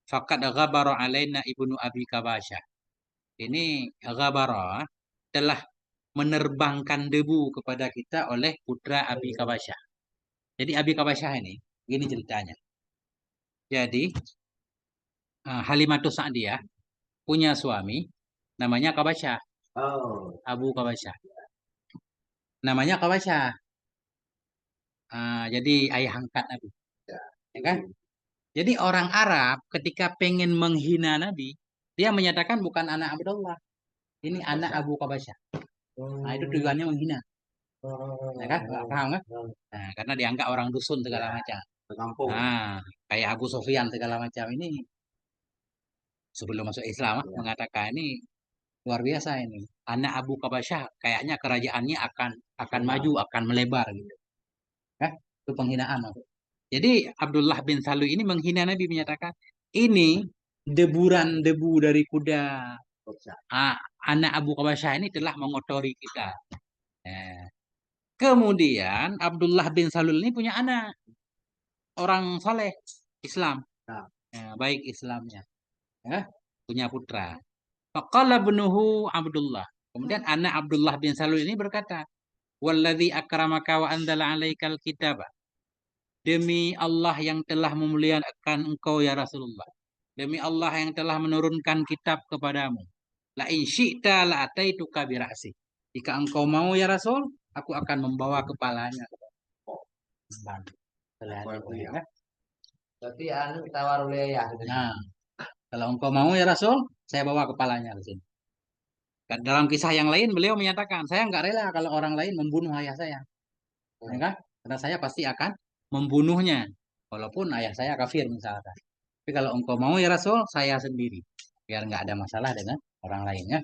Faqad ghabara alaina ibnu Abi Kabasyah. Ini ghabara telah menerbangkan debu kepada kita oleh putra Abi Kabasyah. Jadi Abi Kabasyah ini, gini ceritanya. Jadi Halimatus Sa'diyah punya suami namanya Kabasyah, Oh. Abu Kabasyah. Namanya Kabasyah. Jadi ayah angkat Nabi. Ya kan? Jadi orang Arab ketika pengen menghina Nabi, dia menyatakan bukan anak Abdullah. Ini anak Abu Kabasyah. Nah, itu tujuannya menghina. Ya kan? Nggak paham kan? Nah, karena dianggap orang dusun segala macam. Kampung. Nah, kayak Abu Sufyan segala macam ini sebelum masuk Islam mengatakan ini luar biasa ini. Anak Abu Kabasyah kayaknya kerajaannya akan maju, akan melebar gitu. Ya, itu penghinaan. Jadi Abdullah bin Salu ini menghina Nabi menyatakan ini deburan debu dari kuda. Anak Abu Kabasyah ini telah mengotori kita. Nah, kemudian Abdullah bin Salul ini punya anak orang soleh Islam. Baik Islamnya. Ya, punya putra. Faqala bunuhu Abdullah. Kemudian anak Abdullah bin Salul ini berkata, "Walladzi akramaka wa anzala 'alaikal kitaba." Demi Allah yang telah memuliakan engkau ya Rasulullah. Demi Allah yang telah menurunkan kitab kepadamu. La in syi'ta la ataituka bi ra'si. Jika engkau mau ya Rasul, aku akan membawa kepalanya. Tapi anu tawar oleh ya. Nah, kalau engkau mau ya Rasul, saya bawa kepalanya ke sini. Dan dalam kisah yang lain beliau menyatakan, saya nggak rela kalau orang lain membunuh ayah saya. Ya kan? Karena saya pasti akan membunuhnya. Walaupun ayah saya kafir misalkan. Tapi kalau engkau mau ya Rasul, saya sendiri. Biar nggak ada masalah dengan orang lainnya.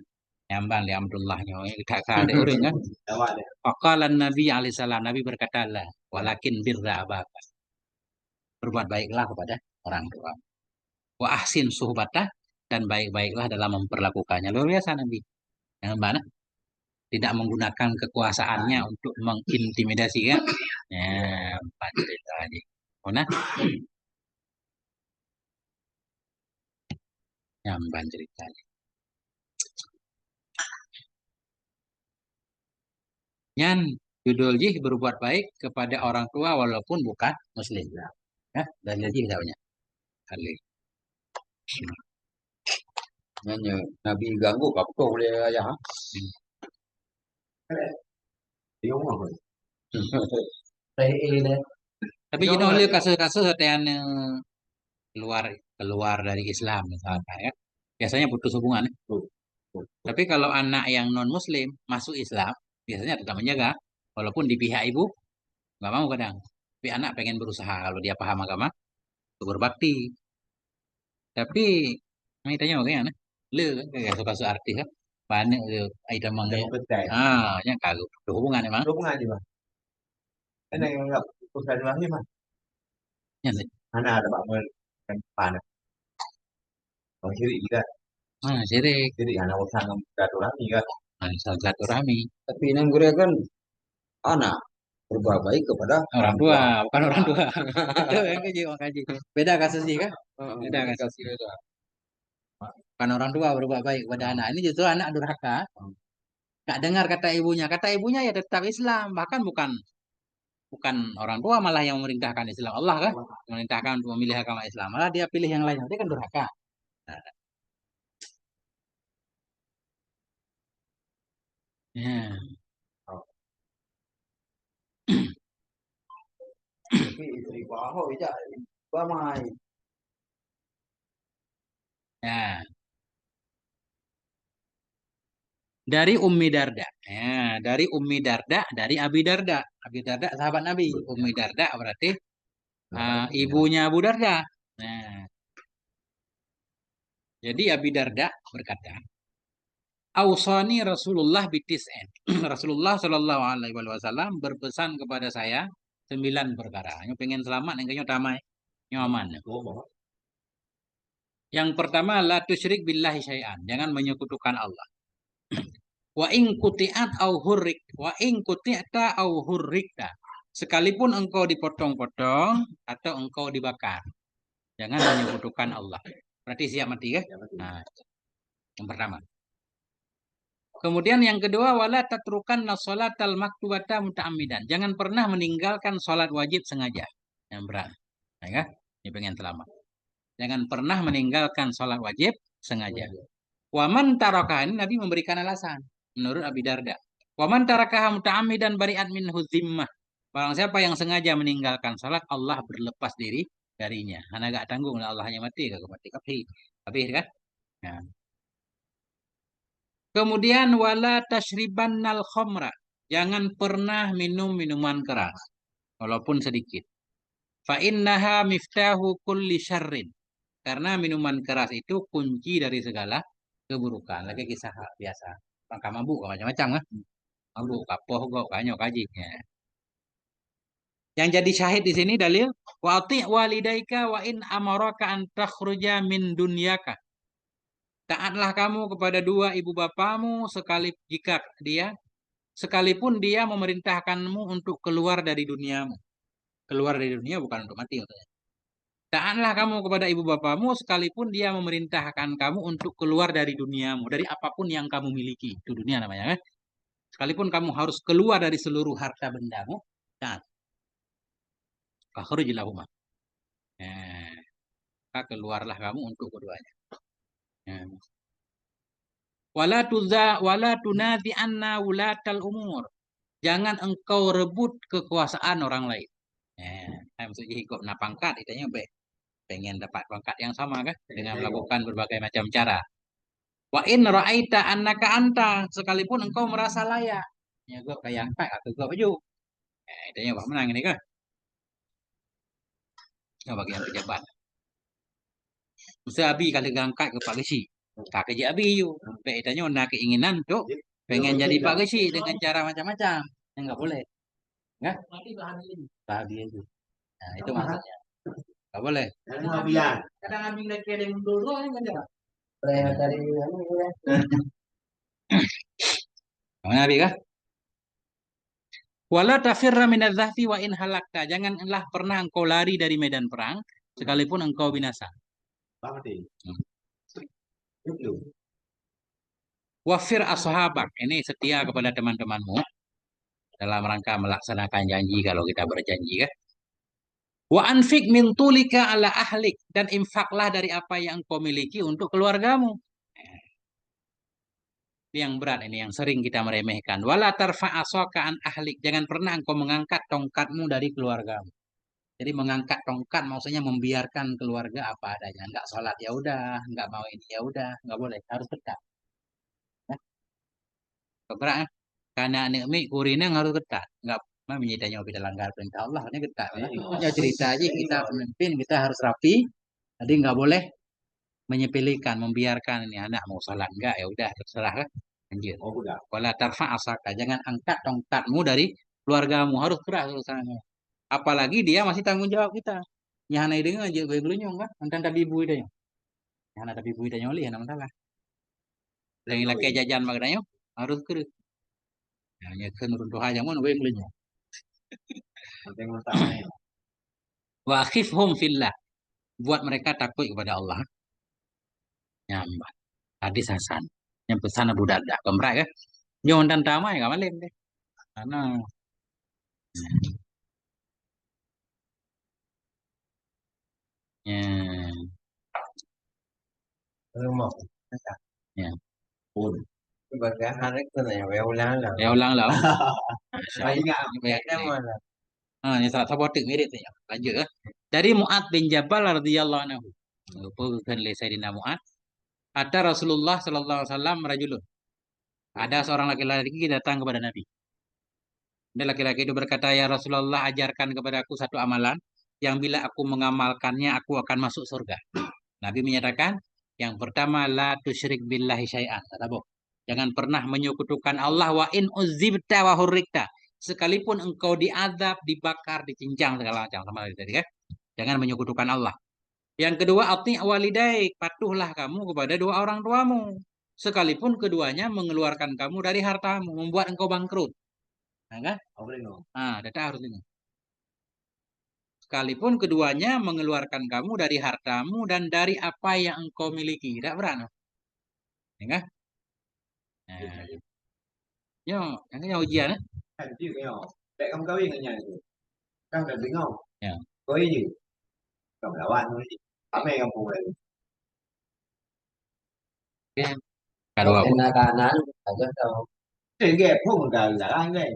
Nyambang di Abdullahnya. Kita ada orang kan. Faqalan Nabi alaihissalam. Nabi berkata lah. Walakin birra abaka. Berbuat baiklah kepada orang tua. Wa ahsin suhbatah. Dan baik-baiklah dalam memperlakukannya. Luar biasa Nabi. Yang mana? Tidak menggunakan kekuasaannya untuk mengintimidasi kan. Ya, empat cerita aja. Mana? Nyambang ceritanya. Yang judul jih berbuat baik kepada orang tua walaupun bukan muslim. Ya, dan jadi kita punya. Kali. Nyanyi Nabi ganggu kapko boleh ayah. Tapi you know, kasus-kasus yang keluar keluar dari Islam misalnya ya. Biasanya putus hubungan. Ya. Tapi kalau anak yang non muslim masuk Islam, biasanya tetap menjaga. Walaupun di pihak ibu nggak mau kadang. Tapi anak pengen berusaha kalau dia paham agama, untuk berbakti. Tapi ini tanya makanya aneh. Lu kan kayak suka arti kan. Banyak lu ada Ada mangnya. petai. Yang kagak berhubungan emang. Hubungan aja bang. Kan yang nggak urusan lagi mah. Ya, sih. Mana ada bang kan panas. Bang Siri juga. Sirik. Siri anak urusan lagi kan. Silaturahmi. Tapi yang gue kan anak berbuat baik kepada Orang tua, bukan orang tua. Itu yang kaji, orang kaji. Beda kasusnya kan? Beda kasusnya. Bukan orang tua berbuat baik kepada anak. Ini justru anak durhaka. Nggak dengar kata ibunya. Kata ibunya ya tetap Islam. Bahkan bukan bukan orang tua malah yang memerintahkan Islam. Allah kan memerintahkan untuk memilih agama Islam. Malah dia pilih yang lain. Dia kan durhaka. Nah, ya. Tapi istri Ahok itu bamai. Ya. Dari Ummi Darda. Ya, dari Ummi Darda, dari Abi Darda. Abi Darda sahabat Nabi. Ummi Darda berarti ibunya Abu Darda. Nah, jadi Abi Darda berkata, Ausani Rasulullah bitis'en. Rasulullah Shallallahu Alaihi Wasallam berpesan kepada saya 9 perkara. Yang pengen selamat, yang kayaknya damai, nyaman. Yang pertama, la tusyrik billahi syai'an. Jangan menyekutukan Allah. Wa in kuti'at au hurrik. Wa in kuti'ta au hurrikta. Sekalipun engkau dipotong-potong atau engkau dibakar. Jangan menyekutukan Allah. Berarti siap mati ya? Nah, yang pertama. Kemudian yang kedua, wala tatrukan sholatal maktubata muta'ammidan. Jangan pernah meninggalkan sholat wajib sengaja. Yang berat. Nah, ya? Ini pengen selamat. Jangan pernah meninggalkan sholat wajib sengaja. Waman tarakaha, ini Nabi memberikan alasan. Menurut Abi Darda. Waman tarakaha muta'ammidan bari'at minhu zimmah. Barang siapa yang sengaja meninggalkan sholat, Allah berlepas diri darinya. Karena gak tanggung, Allah hanya mati. Gak mati kafir. Kafir kan? Nah. Kemudian wala tashribannal khamra. Jangan pernah minum minuman keras walaupun sedikit. Fa innaha miftahu kulli syarrin. Karena minuman keras itu kunci dari segala keburukan. Lagi kisah biasa. Bangka mabuk macam-macam kan? Mabuk, kapoh, gok, kanyo, kajiknya. Yang jadi syahid di sini dalil wa ati' walidaika wa in amaraka an takhruja min dunyaka. Taatlah kamu kepada dua ibu bapamu sekalipun dia memerintahkanmu untuk keluar dari duniamu. Keluar dari dunia bukan untuk mati maksudnya. Taatlah kamu kepada ibu bapamu sekalipun dia memerintahkan kamu untuk keluar dari duniamu, dari apapun yang kamu miliki. Itu dunia namanya kan. Sekalipun kamu harus keluar dari seluruh harta bendamu, taat. Kakhrujilahuma. Maka keluarlah kamu untuk keduanya. Wala tunati anna wulatal umur. Jangan engkau rebut kekuasaan orang lain. Maksudnya ikut pangkat, itanya pengen dapat pangkat yang sama kan dengan melakukan berbagai macam cara. Wa in ra'aita annaka anta, sekalipun engkau merasa layak. Ya gue kayak angkat atau gue baju. Itanya Pak menang ini kan. Nah, bagian pejabat. Mesti abi kali ngangkat ke Pak Gesi. Tak kerja abi yuk. Itanya nak keinginan tuh pengen jadi Pak Gesi dengan cara macam-macam. Yang enggak boleh. Enggak? Babi itu. Nah, itu maksudnya. Enggak boleh. Kadang ambil lagi ada yang dulu kan enggak? Dari mana Abi kah? Wala tafirra minadz-dzahfi wa in halakta. Janganlah pernah engkau lari dari medan perang sekalipun engkau binasa. Wafir ashabak. Ini setia kepada teman-temanmu dalam rangka melaksanakan janji kalau kita berjanji kan. Wa anfik min tulika ala ahlik, dan infaklah dari apa yang kau miliki untuk keluargamu. Ini yang berat, ini yang sering kita meremehkan. Wala tarfa'asaka an ahlik. Jangan pernah engkau mengangkat tongkatmu dari keluargamu. Jadi mengangkat tongkat maksudnya membiarkan keluarga apa adanya. Enggak sholat ya udah, enggak mau ini ya udah, enggak boleh, harus tetap. Berat kan? Karena nikmi kurineng harus ketat. Enggak menyitanya tidak langgar perintah Allah. Ini ketat. Ya cerita aja kita pemimpin kita harus rapi. Jadi nggak boleh menyepelekan, membiarkan ini anak mau salah enggak ya udah terserah kan. Lanjut. Wala tarfa asaka. Jangan angkat tongkatmu dari keluargamu. Harus keras urusannya. Apalagi dia masih tanggung jawab kita. Nyahana dengan aja gue belunyong kan. Antan tabi ibu idanya. Nyahana tabi ibu idanya oli ya masalah. Lagi laki jajan maknanya harus kerut. Ya kan runtuh aja mau gue belunyong. Wa khifhum fillah. Buat mereka takut kepada Allah. Nyambat. Hadis Hasan. Yang pesan Abu Darda. Kemrak ya. Nyon dan tamai gak malem deh. Karena ya, Rumah. ya. Pun. Sebagai hari itu ya, ya ulang lah. Ya ulang lah. Masya Bayi Allah. nggak? Ini banyak Kita nih. mana? Ini salah satu mirip ya. Lanjut ya. Dari Mu'ad bin Jabal radhiyallahu anhu. Bukan li Sayyidina Mu'ad. Ada Rasulullah sallallahu alaihi wasallam rajulun. Ada seorang laki-laki datang kepada Nabi. Dan laki-laki itu berkata, "Ya Rasulullah, ajarkan kepadaku satu amalan yang bila aku mengamalkannya aku akan masuk surga." Nabi menyatakan, yang pertama la tusyrik billahi syai'an. Kata Boh. Jangan pernah menyekutukan Allah wa in uzibta wa hurrikta. Sekalipun engkau diazab, dibakar, dicincang segala macam sama tadi kan. Jangan menyekutukan Allah. Yang kedua, ati walidaik, patuhlah kamu kepada dua orang tuamu. Sekalipun keduanya mengeluarkan kamu dari hartamu, membuat engkau bangkrut. Nah, kan? Data harus dengar. Sekalipun keduanya mengeluarkan kamu dari hartamu dan dari apa yang engkau miliki. Tidak berani. Ya, kan? Nah, yo, yang ujian. Thành chứ nghe không? Để không có yên ở nhà thì các bạn biết không? Ya. Có ý gì? Còn là bạn thôi. Ở mẹ không phụ này. Oke, kedua aku. Kanan aja tau. Thì ghẹp không một cái là anh đây.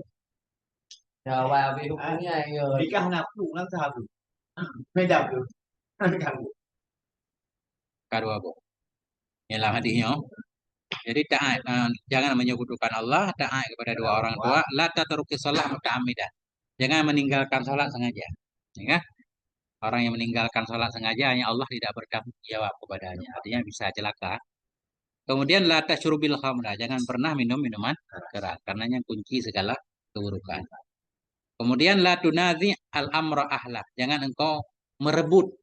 Nhờ vào vì lúc này người. Đi càng nào cũng làm sao được.ไม่ดับđược. Càng Kedua aku. Ialah hadisnya. Jadi taat, jangan menyekutukan Allah, taat kepada dua orang tua, la tatruki shalah muta'ammidan. Jangan meninggalkan salat sengaja. Ya, kan? Orang yang meninggalkan salat sengaja hanya Allah tidak bertanggung jawab kepadanya. Artinya bisa celaka. Kemudian la tasyrubil khamra, jangan pernah minum minuman keras, karenanya kunci segala keburukan. Kemudian la tunazi al amra ahlak, jangan engkau merebut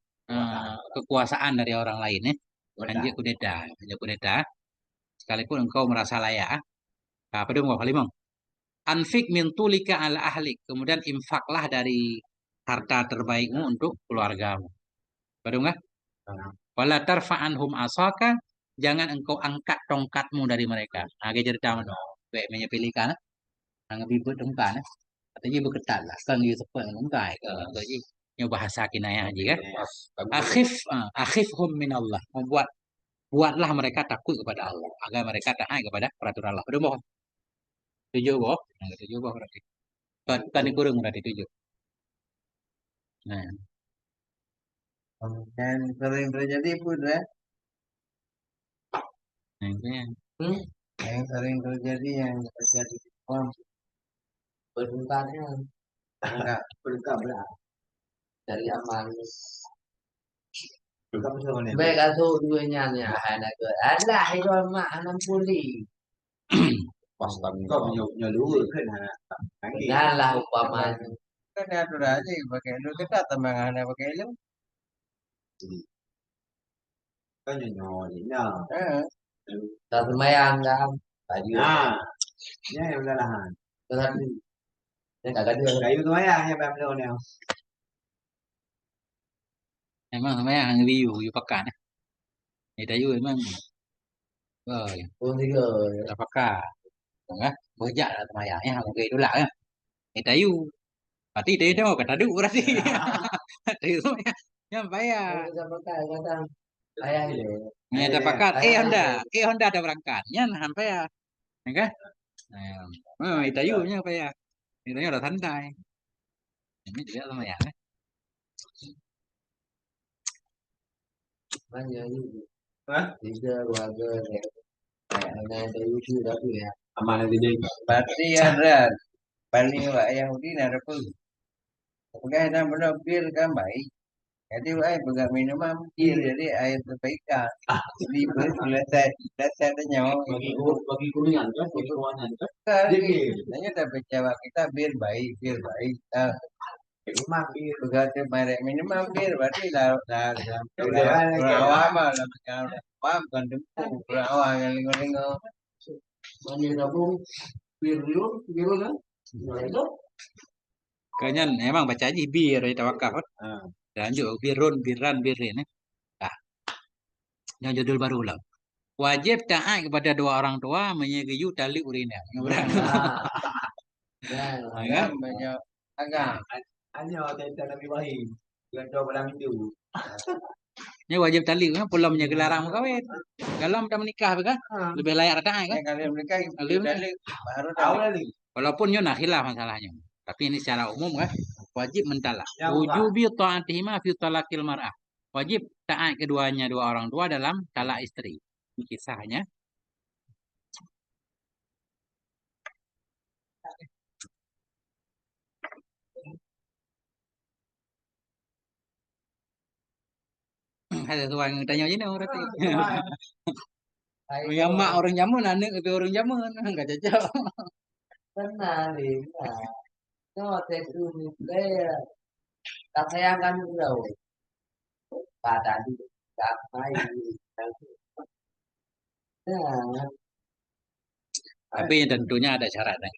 kekuasaan dari orang lain ya. Anjir kudeta, sekalipun engkau merasa layak. Apa dong kalimang? Anfik min tulika ala ahlik, kemudian infaklah dari harta terbaikmu untuk keluargamu. Betul nggak? Wala tarfa'anhum asaka, jangan engkau angkat tongkatmu dari mereka. Agak cerita mana? Baik menyepelekan, nggak bibut tongkat. Katanya berketat lah. Sekarang dia sepuluh tongkat. Jadi nyoba bahasa kinayah aja kan. Akhifhum min Allah. Buatlah mereka takut kepada Allah, agar mereka taat kepada peraturan Allah. Betul boh? Tujuh boh? Tujuh boh berarti. Tadi kurang berarti tujuh. Nah, Dan sering terjadi pun ya. Yang sering terjadi yang terjadi berdukaannya enggak berduka berat dari amal baik atau duanya anak ada itu mak anak puli kau punya dulu kan lah umpamanya kan atur aja pakai lu kita tambah anak pakai lu kan nyawa ini tak lumayan kan tadi nah ya udah lah tadi ya kagak dia kayu lumayan ya bang Leonel emang namanya yang view pekan ya. Itu juga emang. Apakah? Enggak, bejak lah temayangnya, mungkin itu lah ya. Itu berarti itu kata dulu berarti. Itu ya, sampai ya. Nyata pakat, Honda ada berangkatnya, sampai ya, enggak? Itu nya apa ya? Itu udah santai. Ini juga lumayan ya. Hah? Tiga keluarga ya. Kayak ada lucu tapi ya. Amanah di diri. Berarti ada paling wa Yahudi ada pun. Pegawai dan benar bir kan baik. Jadi wa pegang minuman bir jadi air perbaikan. Di bir selesai selesai ada nyawa. Bagi kuningan kan, bagi kuningan kan. Jadi, hanya tapi Jawa kita bir baik, bir baik. Memang bir. Pegawai merek minuman bir berarti dah berawal lah berawal bukan dempu berawal yang lingo-lingo. Mani gabung bir dulu kan. Kayaknya emang baca aja bir dari tawakal. Lanjut birun, biran, birin. Nah, yang judul baru ulang. Wajib taat kepada dua orang tua menyetujui tali urina. Agak banyak agak. Hanya kita lebih baik. Yang coba dalam itu. Ini wajib tali kan pulau larang kawin. Kalau kita menikah kan lebih layak taat kan. Kalau menikah tali baru tahu lagi. Walaupun nak khilaf masalahnya. Tapi ini secara umum kan wajib mentalak. Wujubi ta'atihima fi talaqil mar'ah. Wajib taat keduanya dua orang tua dalam talak istri. Ini kisahnya. Ada tuan yang tanya ini orang tu. Yang mak orang jamun, anak ke orang jamun, enggak cocok. Tenang ni, no tesu ni saya tak sayangkan dulu. Pada di tak main. Tapi tentunya ada syaratnya.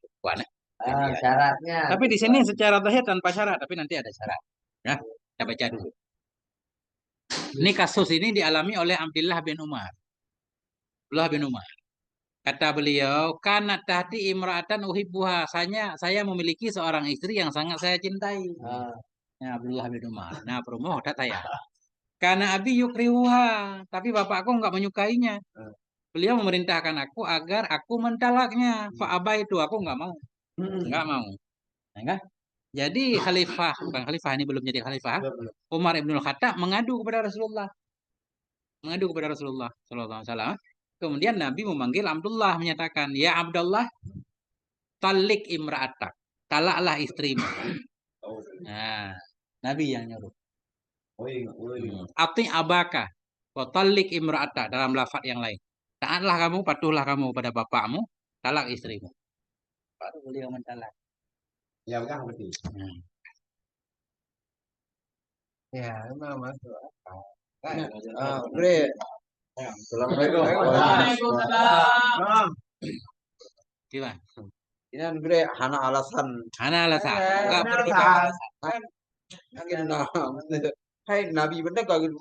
Syaratnya. Tapi di sini secara zahir tanpa syarat, tapi nanti ada syarat. Ya, kita baca dulu. Ini kasus ini dialami oleh Abdullah bin Umar. Abdullah bin Umar. Kata beliau, karena tahti imra'atan uhibbuha. Saya memiliki seorang istri yang sangat saya cintai. Ya, Abdullah bin Umar. Nah, promo tak saya. Karena abi yukrihuha, tapi bapakku enggak menyukainya. Beliau memerintahkan aku agar aku mentalaknya. Fa'aba itu aku enggak mau. Enggak mau. Enggak? Jadi khalifah, bukan khalifah ini belum jadi khalifah. Umar ibn Khattab mengadu kepada Rasulullah. Mengadu kepada Rasulullah sallallahu alaihi wasallam. Kemudian Nabi memanggil Abdullah menyatakan, "Ya Abdullah, talik imra'atak. Talaklah istrimu." Nah, Nabi yang nyuruh. Ati abaka wa talik imra'atak dalam lafaz yang lain. Taatlah kamu, patuhlah kamu pada bapakmu, talak istrimu. Baru beliau mentalak. Ya, bukan berarti. Ya, memang masuk akal. Bre. Assalamualaikum. Waalaikumsalam. Gimana? Ini bre hana alasan. Hana alasan. Enggak perlu alasan. Hai Nabi benar kagak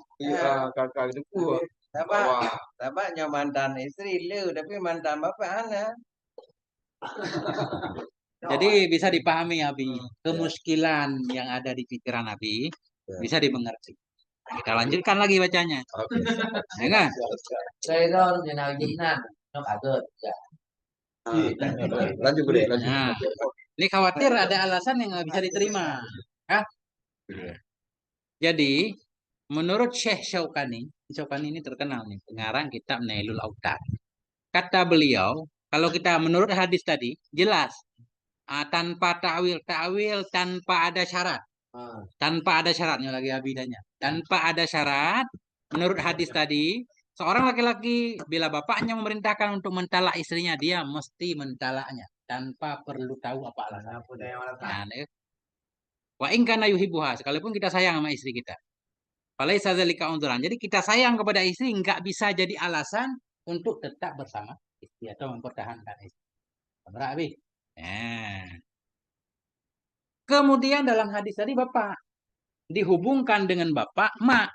kagak gitu. Bapaknya mantan istri lu tapi mantan bapak anak. Jadi bisa dipahami Abi, kemuskilan yang ada di pikiran Abi bisa dimengerti. Kita lanjutkan lagi bacanya. Ya kan? Saya dong jenal jinan, no kaget. Lanjut bre, lanjut. Nah, ini khawatir ada alasan yang nggak bisa diterima. Hah? Jadi, menurut Syekh Syaukani ini terkenal nih, pengarang kitab Nailul Autar. Kata beliau, kalau kita menurut hadis tadi, jelas tanpa ta'wil tanpa ada syarat. Tanpa ada syaratnya lagi abidanya. Tanpa ada syarat, menurut hadis tadi, seorang laki-laki bila bapaknya memerintahkan untuk mentalak istrinya, dia mesti mentalaknya tanpa perlu tahu apa alasan. Nah, wa in kana yuhibbuha, sekalipun kita sayang sama istri kita. Falaisa dzalika unzuran. Jadi kita sayang kepada istri enggak bisa jadi alasan untuk tetap bersama istri atau mempertahankan istri. Berarti. Nah. Kemudian dalam hadis tadi bapak dihubungkan dengan bapak, mak.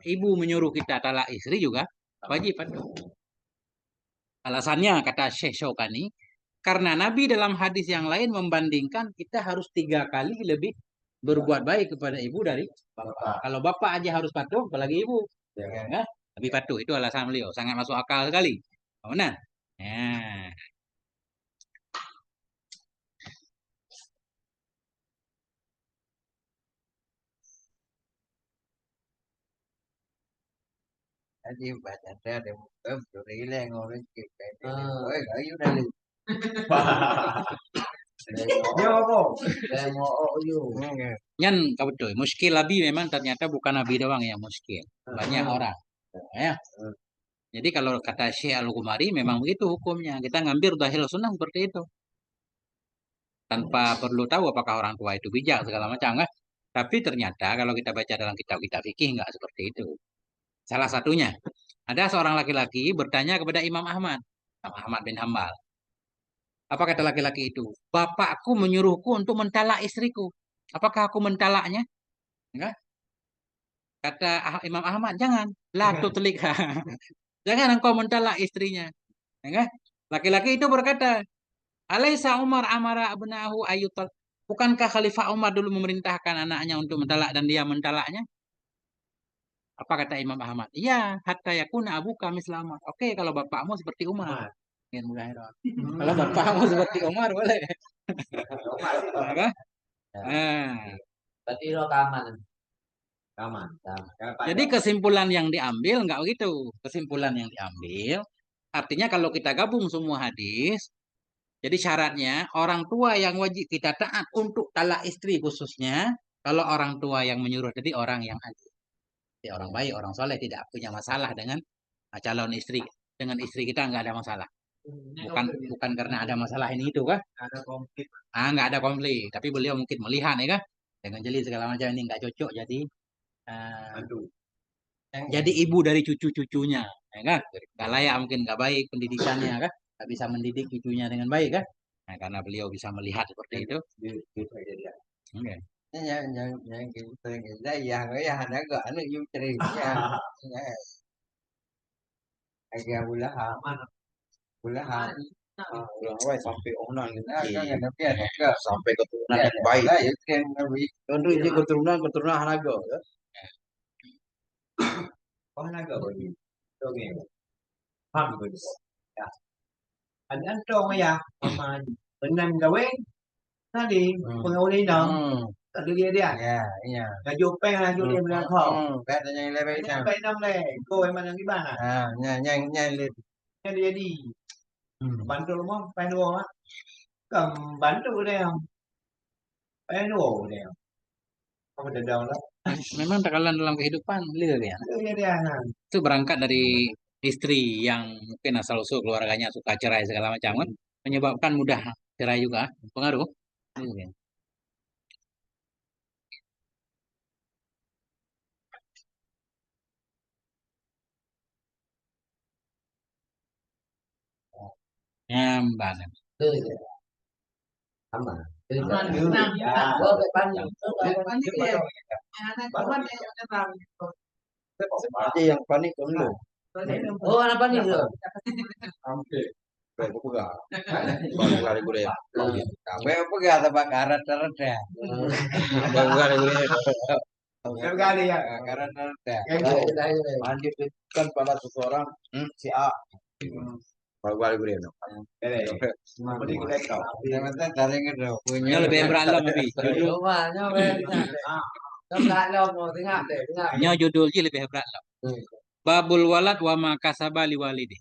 Ibu menyuruh kita talak istri juga wajib patuh. Alasannya kata Syekh Syaukani, karena Nabi dalam hadis yang lain membandingkan kita harus 3 kali lebih berbuat baik kepada ibu dari bapak. Kalau bapak aja harus patuh, apalagi ibu. Ya, lebih patuh. Itu alasan beliau. Sangat masuk akal sekali. Benar? Ya. Jadi baca ada muka berile ngorek kayak. Oh, kayu dari. Dia apa? Demo you. Nyan kau betul. Muskil Nabi memang ternyata bukan Nabi doang yang muskil. Banyak orang. Ya. Jadi kalau kata Syekh Al-Ghumari memang begitu hukumnya. Kita ngambil dahil sunnah seperti itu. Tanpa perlu tahu apakah orang tua itu bijak segala macam kan. Tapi ternyata kalau kita baca dalam kitab-kitab fikih nggak seperti itu. Salah satunya, ada seorang laki-laki bertanya kepada Imam Ahmad. Imam Ahmad bin Hambal. Apa kata laki-laki itu? Bapakku menyuruhku untuk mentalak istriku. Apakah aku mentalaknya? Enggak. Kata Imam Ahmad, jangan. La tutlika. Jangan engkau mentalak istrinya. Enggak. Laki-laki itu berkata, Alaisa Umar amara abnahu ayyutal. Bukankah Khalifah Umar dulu memerintahkan anaknya untuk mentalak dan dia mentalaknya? Apa kata Imam Ahmad? Iya, hatta yakuna abu kami selamat. Oke, kalau bapakmu seperti Umar. Kalau bapakmu seperti Umar boleh. Apa? Nah, Berarti lo kaman. Kaman. jadi kesimpulan yang diambil enggak begitu. Kesimpulan yang diambil artinya kalau kita gabung semua hadis, jadi syaratnya orang tua yang wajib kita taat untuk talak istri khususnya kalau orang tua yang menyuruh jadi orang yang adil. Jadi orang baik, orang soleh tidak punya masalah dengan calon istri. Dengan istri kita nggak ada masalah. Bukan bukan karena ada masalah ini itu kah? Ada konflik. Nggak ada konflik. Tapi beliau mungkin melihat ya kah? Dengan jeli segala macam ini nggak cocok Aduh. jadi ibu dari cucu-cucunya, ya kan? Nggak layak mungkin nggak baik pendidikannya kan? Nggak bisa mendidik cucunya dengan baik kan? Nah, karena beliau bisa melihat seperti itu. Oke. Yang kita kita yang ya ada gak anu you cerita agak bulahan ulah sampai orang kita kan ada sampai keturunan yang baik ya kan tentu ini keturunan hanaga oh hanaga bagi dongeng paham guys ya ada dong ya sama benan gawe tadi pengauli dong tadi dia ya iya gaju peng gaju dia bilang kau katanya yang lebih sampai 6 le kau yang mana di mana nhanh lên nhanh đi đi bắn trâu đúng không phải đùa á cầm bắn trâu đây không phải đùa đây không không phải đờn đó Memang tekanan dalam kehidupan beliau ya. dia Itu berangkat dari istri yang mungkin asal usul keluarganya suka cerai segala macam kan, menyebabkan mudah cerai juga, pengaruh. Iya. Nyamban. sama oh Pasti yang panik dulu. Oh, anak panik loh. Hampir. Baru buka. Baru buka di kuliah. Baru buka tempat karat terada. Baru buka di kuliah. Baru kali ya. Karat terada. Lanjut kan pada seseorang si A. Baru buka di kuliah. Semua di kuliah kau. Yang penting cari gitu. Punya lebih beralam lebih. Punya judulnya lebih beralam. Babul walad wa makasaba liwalidi.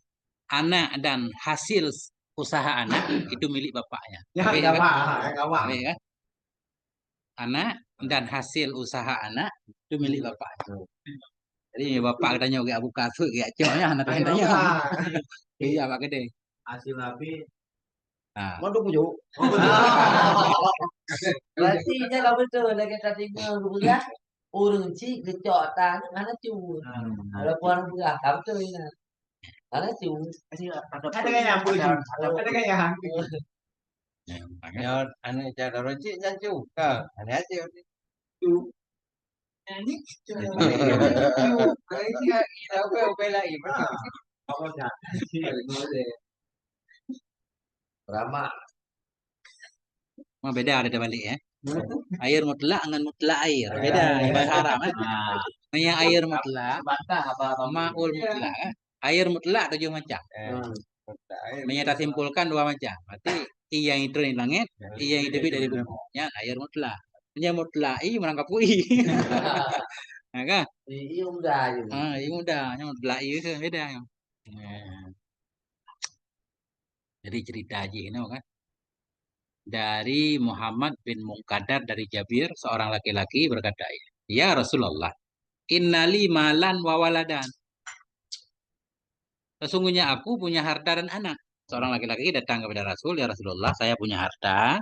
Anak dan hasil usaha anak itu milik bapaknya. Ya, Kan? Anak dan hasil usaha anak itu milik bapaknya. Jadi bapak katanya oke Abu Kasut kayak cowoknya anak tanya. Iya Pak Gede. Hasil nabi. Nah. Mau pujuk. Berarti dia kalau betul lagi tadi ya. Urung ci kecotan anak cu. Kalau puan buah kamu tuh ini. Anak cu. Ada kayak puju. Ada kayak hampir. Ya, anak cara roci jancu. Anak aja. Cu. Ini cu. Ini oke lagi. Apa dah? Rama. Beda ada balik ya. Air mutlak dengan mutlak air. Beda bahasa Arab kan. Yang air mutlak, ma'ul mutlak. Air mutlak 7 macam. Kita simpulkan 2 macam. Berarti iya yang turun di langit, iya yang debit dari bumi. Ya, air mutlak. Yang mutlak i merangkap kui. Nah, kan? Iya udah. Iya udah. Yang mutlak itu beda. Jadi cerita aja ini kan. Dari Muhammad bin Muqaddar dari Jabir, seorang laki-laki berkata, "Ya Rasulullah, innali malan wa waladan." Sesungguhnya aku punya harta dan anak. Seorang laki-laki datang kepada Rasul, "Ya Rasulullah, saya punya harta,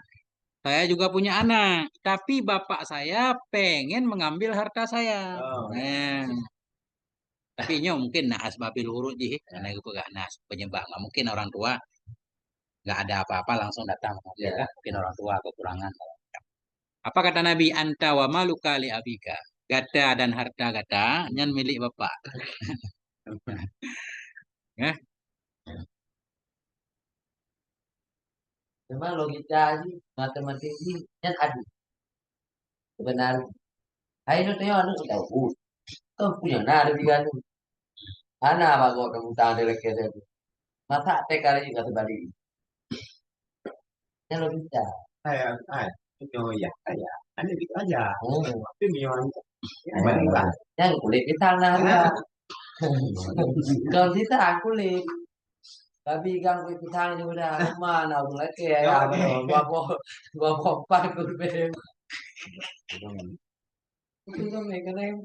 saya juga punya anak. Tapi bapak saya pengen mengambil harta saya." Oh. Nah, tapi ini mungkin nah asbabil huruf ji, karena itu gak nas penyebab. Nggak mungkin orang tua nggak ada apa-apa langsung datang mengambil kan? Mungkin orang tua kekurangan. Apa kata Nabi? Anta wa maluka li abika. Gata dan harta gata nyan milik bapak. Ya, Memang logika sih, matematik ini kan adu kebenaran. Hai itu teh anu tahu. Kau punya nari di anu. Ana apa kau kamu tahu dari kira itu. Masa teh kali juga terbalik. Yang logika. Punya ya, kayak. Ada gitu aja. Oh, tapi minyak. Yang kulit kita nah. Kalau kita kulit. Tapi kang kita ini udah mana mulai kayak ya, gua pompa kulit. Itu kan mereka yang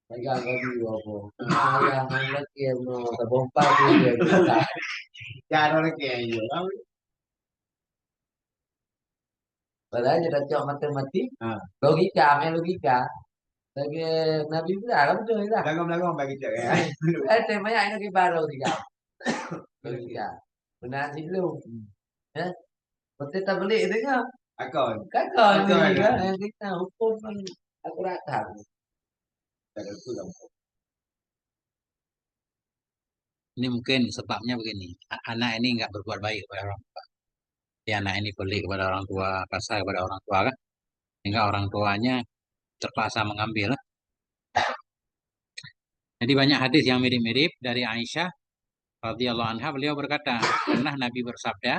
pegang gabi apa. Ayah mulai kayak mau terbompa kulit. Ya ada lagi kayak itu. Padahal kita cok matematik, logika, main logika. Lagi Nabi bilang, kamu tuh bilang. Belakang bagi cek ya. Temanya ini kita baru tiga. Logika. Benar sih lu. Ya, berarti kita beli itu kan? Akon. Kakon. Yang kita hukum kan akuratan. ini mungkin sebabnya begini. Anak ini nggak berbuat baik kepada orang tua. Ya, anak ini pelik kepada orang tua, pasrah kepada orang tua kan. Sehingga orang tuanya terpaksa mengambil. Jadi banyak hadis yang mirip-mirip dari Aisyah radhiyallahu anha, beliau berkata, pernah Nabi bersabda,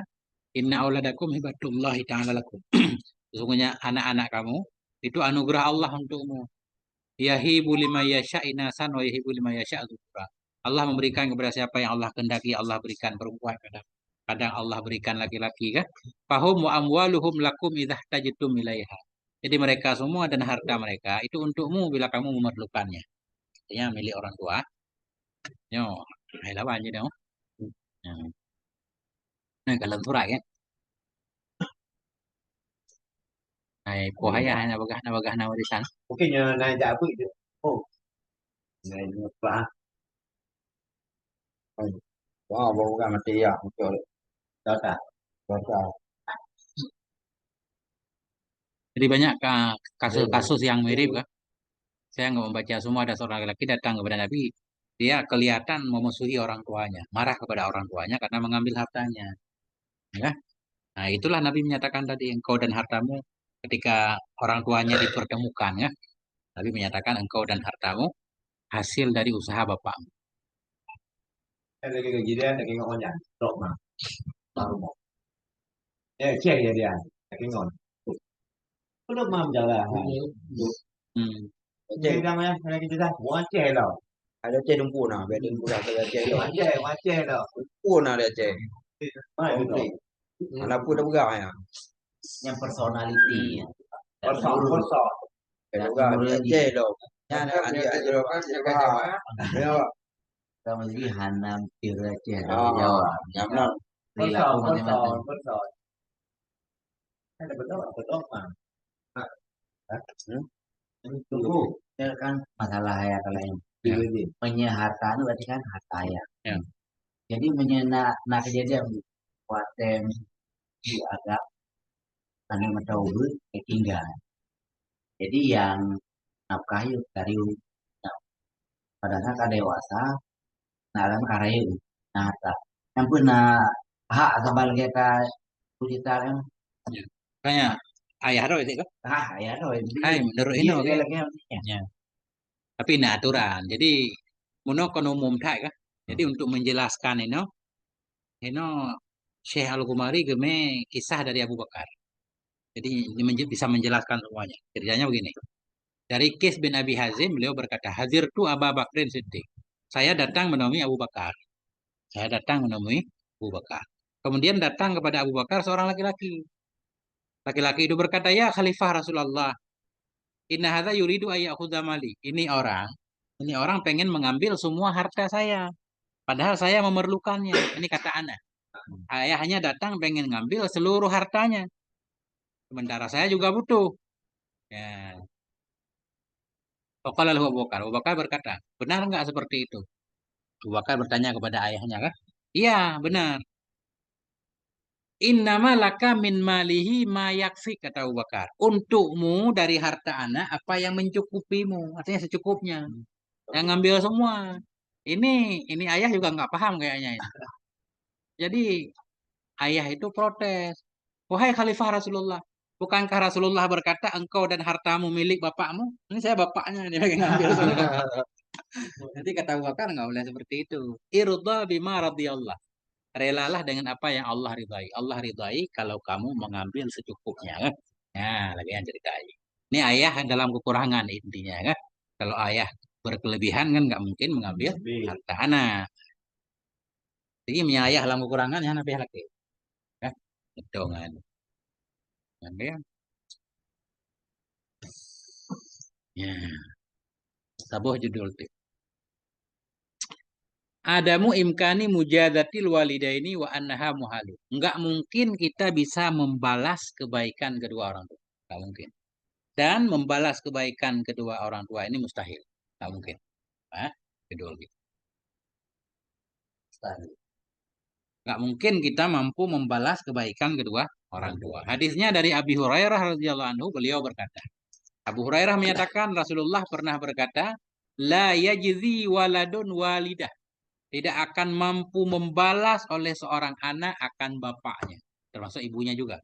"Inna auladakum hibatullahi ta'ala lakum." Sesungguhnya anak-anak kamu itu anugerah Allah untukmu. Yahibu lima yasha inasan wa yahibu lima yasha dzukura. Allah memberikan kepada siapa yang Allah kehendaki, Allah berikan perempuan kadang. Kadang Allah berikan laki-laki kan. Fahum wa amwaluhum lakum idza tajitum ilaiha. Jadi mereka semua dan harta mereka itu untukmu bila kamu memerlukannya. Artinya milik orang tua. Yo, hay là bao nhiêu đâu. Ừ. Nên cả lần thu lại ấy. Này, cô hay ai nào bagah nào di sana. Mungkin yang naik apa itu? Oh, naik apa? Wah, bukan mati ya, betul. Data, data. Jadi banyak kasus-kasus yang mirip kan. Saya nggak membaca semua, ada seorang laki-laki datang kepada Nabi. Dia kelihatan memusuhi orang tuanya, marah kepada orang tuanya karena mengambil hartanya. Ya. Nah, itulah Nabi menyatakan tadi, engkau dan hartamu ketika orang tuanya dipertemukan ya. Nabi menyatakan engkau dan hartamu hasil dari usaha bapakmu. Ada kejadian, ada ngomongnya, dok mah. Cek ya dia, ada ngomong. Belum mau jalan. Hmm. Cek namanya, ada kejadian, mau cek loh. Ada cek dumpu nah, biar dumpu lah ada cek loh. Cek loh. Dumpu nah ada cek. Mana mana pun dah buka ya. Yang personality. Person. Juga cek loh. Yang ada aja loh kan cek ya. Kamu sih Hanam kira cek Jawa. Jangan. Perilaku macam-macam. Person. Ada betul betul mah. Tunggu, ya kan masalah ya kalau yang punya harta itu berarti kan harta ya. Ya. Jadi menyena nak kejadian kuatem di agak anu mataubul tinggal. Jadi yang nafkah itu dari pada saat dewasa naran karayu nata. Yang pun hak sabal kita kulitan Ya. Kayak ayah roh itu kan. ya no. Hai, menurut ini oke. Ya. Ya. Tapi ini aturan. Jadi monoton umum tak kan. Jadi untuk menjelaskan ini Syekh Al-Qumari game kisah dari Abu Bakar. Jadi ini bisa menjelaskan semuanya. Ceritanya begini. Dari Qais bin Abi Hazim, beliau berkata, "Hadir tu Abu Bakrin Siddiq." Saya datang menemui Abu Bakar. Saya datang menemui Abu Bakar. Kemudian datang kepada Abu Bakar seorang laki-laki. Laki-laki itu berkata, "Ya Khalifah Rasulullah, inna hadza yuridu ayyakhudha mali." Ini orang pengen mengambil semua harta saya. Padahal saya memerlukannya. Ini kata anak. Ayahnya datang pengen ngambil seluruh hartanya. Sementara saya juga butuh. Ya. Faqala lahu Abu Bakar. Abu Bakar berkata, benar nggak seperti itu? Abu Bakar bertanya kepada ayahnya kan? Iya, benar. Innama laka min malihi ma yakfi, kata Abu Bakar. Untukmu dari harta anak apa yang mencukupimu. Artinya secukupnya. Yang ngambil semua. Ini ini ayah juga nggak paham kayaknya ini. Jadi ayah itu protes. Wahai Khalifah Rasulullah, bukankah Rasulullah berkata engkau dan hartamu milik bapakmu? Ini saya bapaknya, dia pengen ngambil semua. Nanti kata Abu Bakar nggak boleh seperti itu. Irda bima radiyallah. Relalah dengan apa yang Allah ridai. Allah ridai kalau kamu mengambil secukupnya. Kan? Nah, lagi yang cerita ini. Ini ayah dalam kekurangan intinya kan. Kalau ayah berkelebihan kan nggak mungkin mengambil harta anak. Jadi punya ayah dalam kekurangan ya nabi lagi. Ya, itu kan. Ya. Ya. Sabuh judul itu. Adamu imkani mujadatil walidaini wa annaha muhalu. Enggak mungkin kita bisa membalas kebaikan kedua orang tua. Enggak mungkin. Dan membalas kebaikan kedua orang tua ini mustahil. Enggak mungkin. Hah? Judul gitu. Mustahil. Enggak mungkin kita mampu membalas kebaikan kedua orang tua. Hadisnya dari Abi Hurairah radhiyallahu anhu, beliau berkata, Abu Hurairah menyatakan Rasulullah pernah berkata, la yajzi waladun walidah. Tidak akan mampu membalas oleh seorang anak akan bapaknya, termasuk ibunya juga.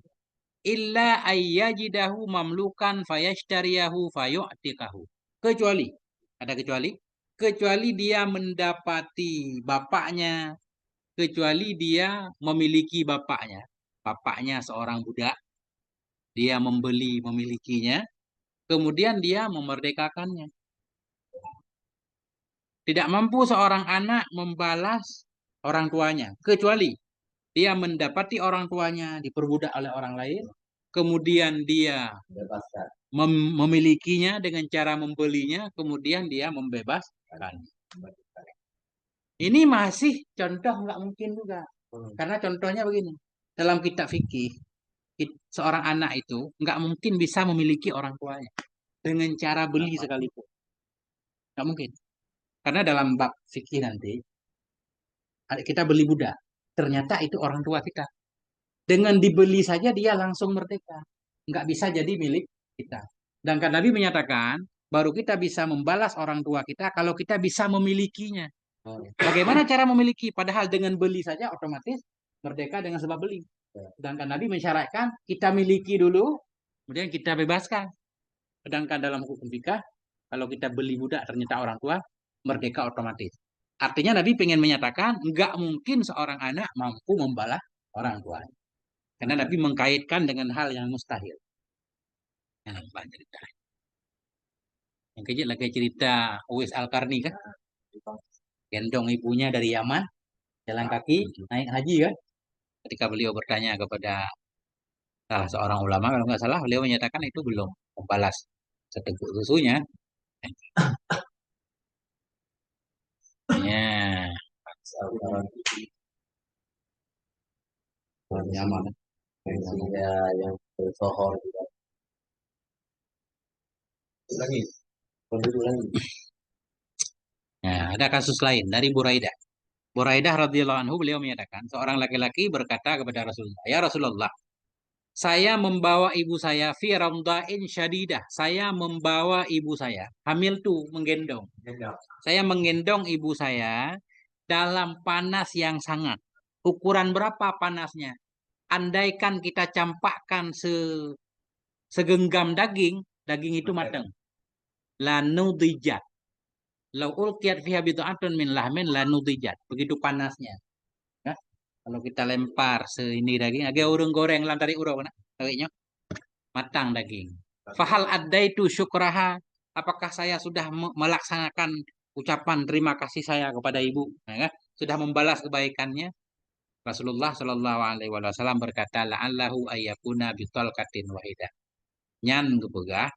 Illa ayyajidahu mamlukan fayashtariyahu fayu'tiqahu. Kecuali, ada kecuali, kecuali dia mendapati bapaknya, kecuali dia memiliki bapaknya. Bapaknya seorang budak, dia memilikinya, kemudian dia memerdekakannya. Tidak mampu seorang anak membalas orang tuanya, kecuali dia mendapati orang tuanya diperbudak oleh orang lain, kemudian dia memilikinya dengan cara membelinya, kemudian dia membebaskan. Ini masih contoh nggak mungkin juga. Karena contohnya begini, dalam kitab fikih, seorang anak itu nggak mungkin bisa memiliki orang tuanya dengan cara beli sekalipun. Nggak mungkin. Karena dalam bab fikih nanti, kita beli budak. Ternyata itu orang tua kita. Dengan dibeli saja dia langsung merdeka. Nggak bisa jadi milik kita. Sedangkan Nabi menyatakan, baru kita bisa membalas orang tua kita kalau kita bisa memilikinya. Bagaimana cara memiliki? Padahal dengan beli saja otomatis merdeka dengan sebab beli. Sedangkan Nabi mensyaratkan kita miliki dulu, kemudian kita bebaskan. Sedangkan dalam hukum fikih, kalau kita beli budak ternyata orang tua, merdeka otomatis. Artinya Nabi ingin menyatakan, nggak mungkin seorang anak mampu membalas orang tua. Karena Nabi mengkaitkan dengan hal yang mustahil. Yang cerita. Yang kejut lagi cerita Uwais Al-Qarni kan. Gendong ibunya dari Yaman, jalan kaki, naik haji kan. Ketika beliau bertanya kepada salah seorang ulama, kalau nggak salah, beliau menyatakan itu belum membalas seteguk susunya. Ya, Yaman. Yang bersohor juga. Lagi. Nah, ada kasus lain dari Buraidah. Buraidah radhiyallahu anhu, beliau menyatakan seorang laki-laki berkata kepada Rasulullah, "Ya Rasulullah, saya membawa ibu saya fi ramdain syadidah. Saya membawa ibu saya, hamil tuh menggendong. Saya menggendong ibu saya dalam panas yang sangat. Ukuran berapa panasnya? Andaikan kita campakkan segenggam daging, daging itu matang. Lanudijat. Lau ulqiyat fiha bid'atun min lahmin lanudijat. Begitu panasnya. Ya? Kalau kita lempar ini daging, agak urung goreng lantari urang nak, dagingnya matang daging. Fahal addaitu syukraha. Apakah saya sudah melaksanakan ucapan terima kasih saya kepada ibu? Nah, kan? Sudah membalas kebaikannya. Rasulullah Shallallahu Alaihi Wasallam berkata, la'allahu ayyakuna bitalqatin wahidah. Nyan gepegah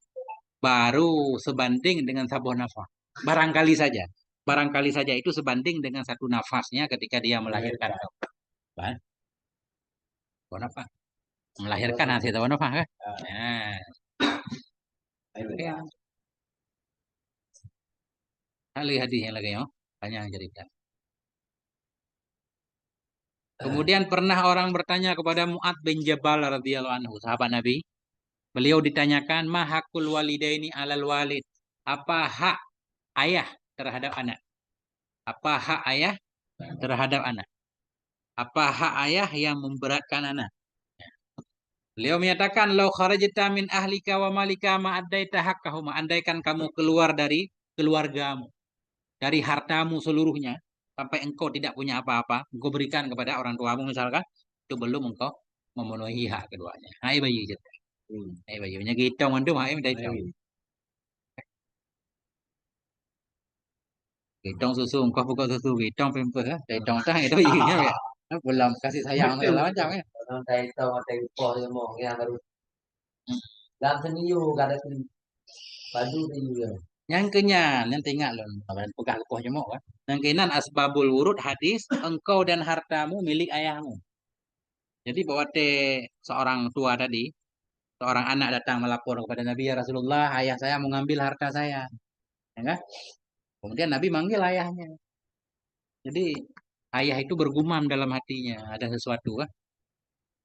baru sebanding dengan sabuh nafas. Barangkali saja itu sebanding dengan satu nafasnya ketika dia melahirkan. Bah, apa? Melahirkan hasil sabuh nafas kan? Nah, ya. Lihat hadisnya lagi ya, tanya cerita. Kemudian pernah orang bertanya kepada Mu'ad bin Jabal radhiyallahu anhu, sahabat Nabi. Beliau ditanyakan, ma hakul walidaini alal walid? Apa hak ayah terhadap anak? Apa hak ayah terhadap anak? Apa hak ayah yang memberatkan anak? Beliau menyatakan, lau kharajta min ahlika wa malika ma addaita haqqahuma. Andaikan kamu keluar dari keluargamu, dari hartamu seluruhnya, sampai engkau tidak punya apa-apa, engkau berikan kepada orang tuamu misalkan, itu belum engkau memenuhi hak keduanya. Hai bayi cerita. Hai bayi, nya gitong antum hai minta itu. Gitong susu, engkau buka susu, gitong pempes, gitong tah itu bayinya ya. Belum kasih sayang segala macam ya. Orang tahu tahu poh yang mau yang baru dalam seniu kada seni padu dia. Yang kenyan, yang tinggal loh, pegang lepoh jemok kan. Yang kenan asbabul wurud hadis, engkau dan hartamu milik ayahmu. Jadi bahwa seorang tua tadi, seorang anak datang melapor kepada Nabi, ya Rasulullah, ayah saya mengambil harta saya. Ya kan? Kemudian Nabi manggil ayahnya. Jadi ayah itu bergumam dalam hatinya, ada sesuatu kan?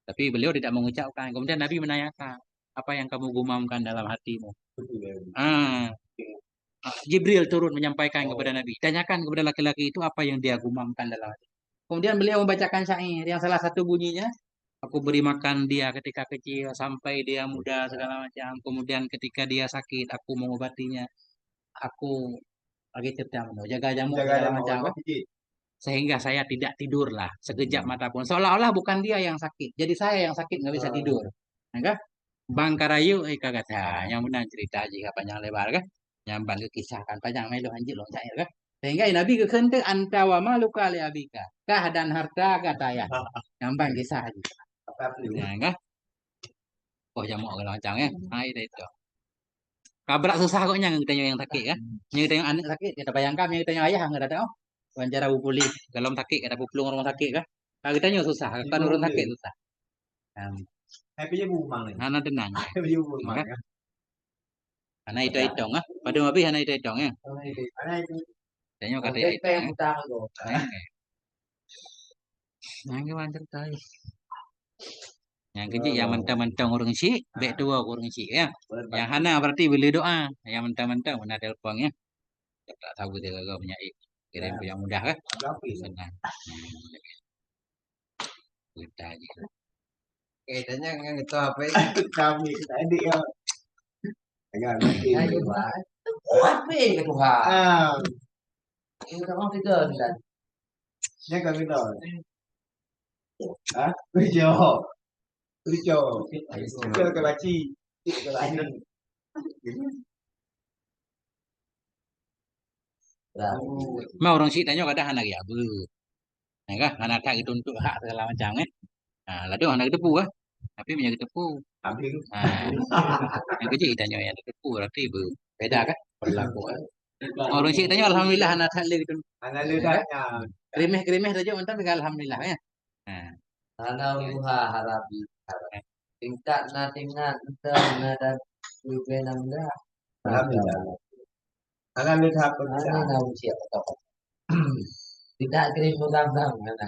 Tapi beliau tidak mengucapkan. Kemudian Nabi menanyakan, apa yang kamu gumamkan dalam hatimu? Ah, Jibril turun menyampaikan kepada Nabi. Tanyakan kepada laki-laki itu apa yang dia gumamkan dalam hati. Kemudian beliau membacakan syair yang salah satu bunyinya, aku beri makan dia ketika kecil sampai dia muda segala macam. Kemudian ketika dia sakit, aku mengobatinya. Aku lagi cerita, jaga jamu segala macam. Sehingga saya tidak tidur lah sekejap mata pun. Seolah-olah bukan dia yang sakit. Jadi saya yang sakit nggak bisa tidur. Enggak? Bang Karayu, kata yang benar cerita jika panjang lebar kan. Nyamban ke kisahkan panjang melo anjir loh cair kan. Sehingga Nabi ke kente antawa maluka li abika. Kah dan harta kata ya. Nyamban kisah aja. Ya enggak? Oh jamu kalau macam ya. Nah itu. Kabrak susah kok nyang tanya yang sakit ya. Yang tanya anak sakit kita bayangkan yang tanya ayah enggak ada. Oh. Wawancara pulih kalau sakit ada pulung orang sakit kan. Kalau kita tanya susah, kan urun sakit susah. Hai punya bumang ni. Hana tenang. Hai punya bumang. Hana itu ah. Pada mabi hana itu ya. Mana itu? Tanya kata Yang itu. pengen utang tu. Nah, gimana cerita? Yang kecil yang mentang-mentang orang syi, baik tua orang syi ya. Yang hana berarti beli doa. Yang mentang-mentang mana teleponnya. Tak tahu dia gak punya kirim yang mudah kan? Senang. Kita aja. Tanya yang itu apa? Kami tadi ya. Jangan lagi. Apa yang Tuhan? Ini kamu tidak kan? Ini kami tahu. Ah, Rijo. Rijo. Rijo ke laci. Ke laci. Mau orang sih tanya kadang anak ya bu, ya kan anak tak itu untuk hak segala macam kan. Nah, lalu anak itu buah, tapi punya tepu. Ambil. Nah, yang kecil tanya yang tepu berarti bu, beda kan berlaku. Orang sih tanya alhamdulillah anak tak gitu. Anak lidahnya. Kerimeh saja mantap alhamdulillah ya. Nah, Anak luha harapi. Tingkat na tingkat na dan juga nanda. Alhamdulillah. Anak lidah perbedaan. Anak tahu siapa tahu. Tidak kirim program mana.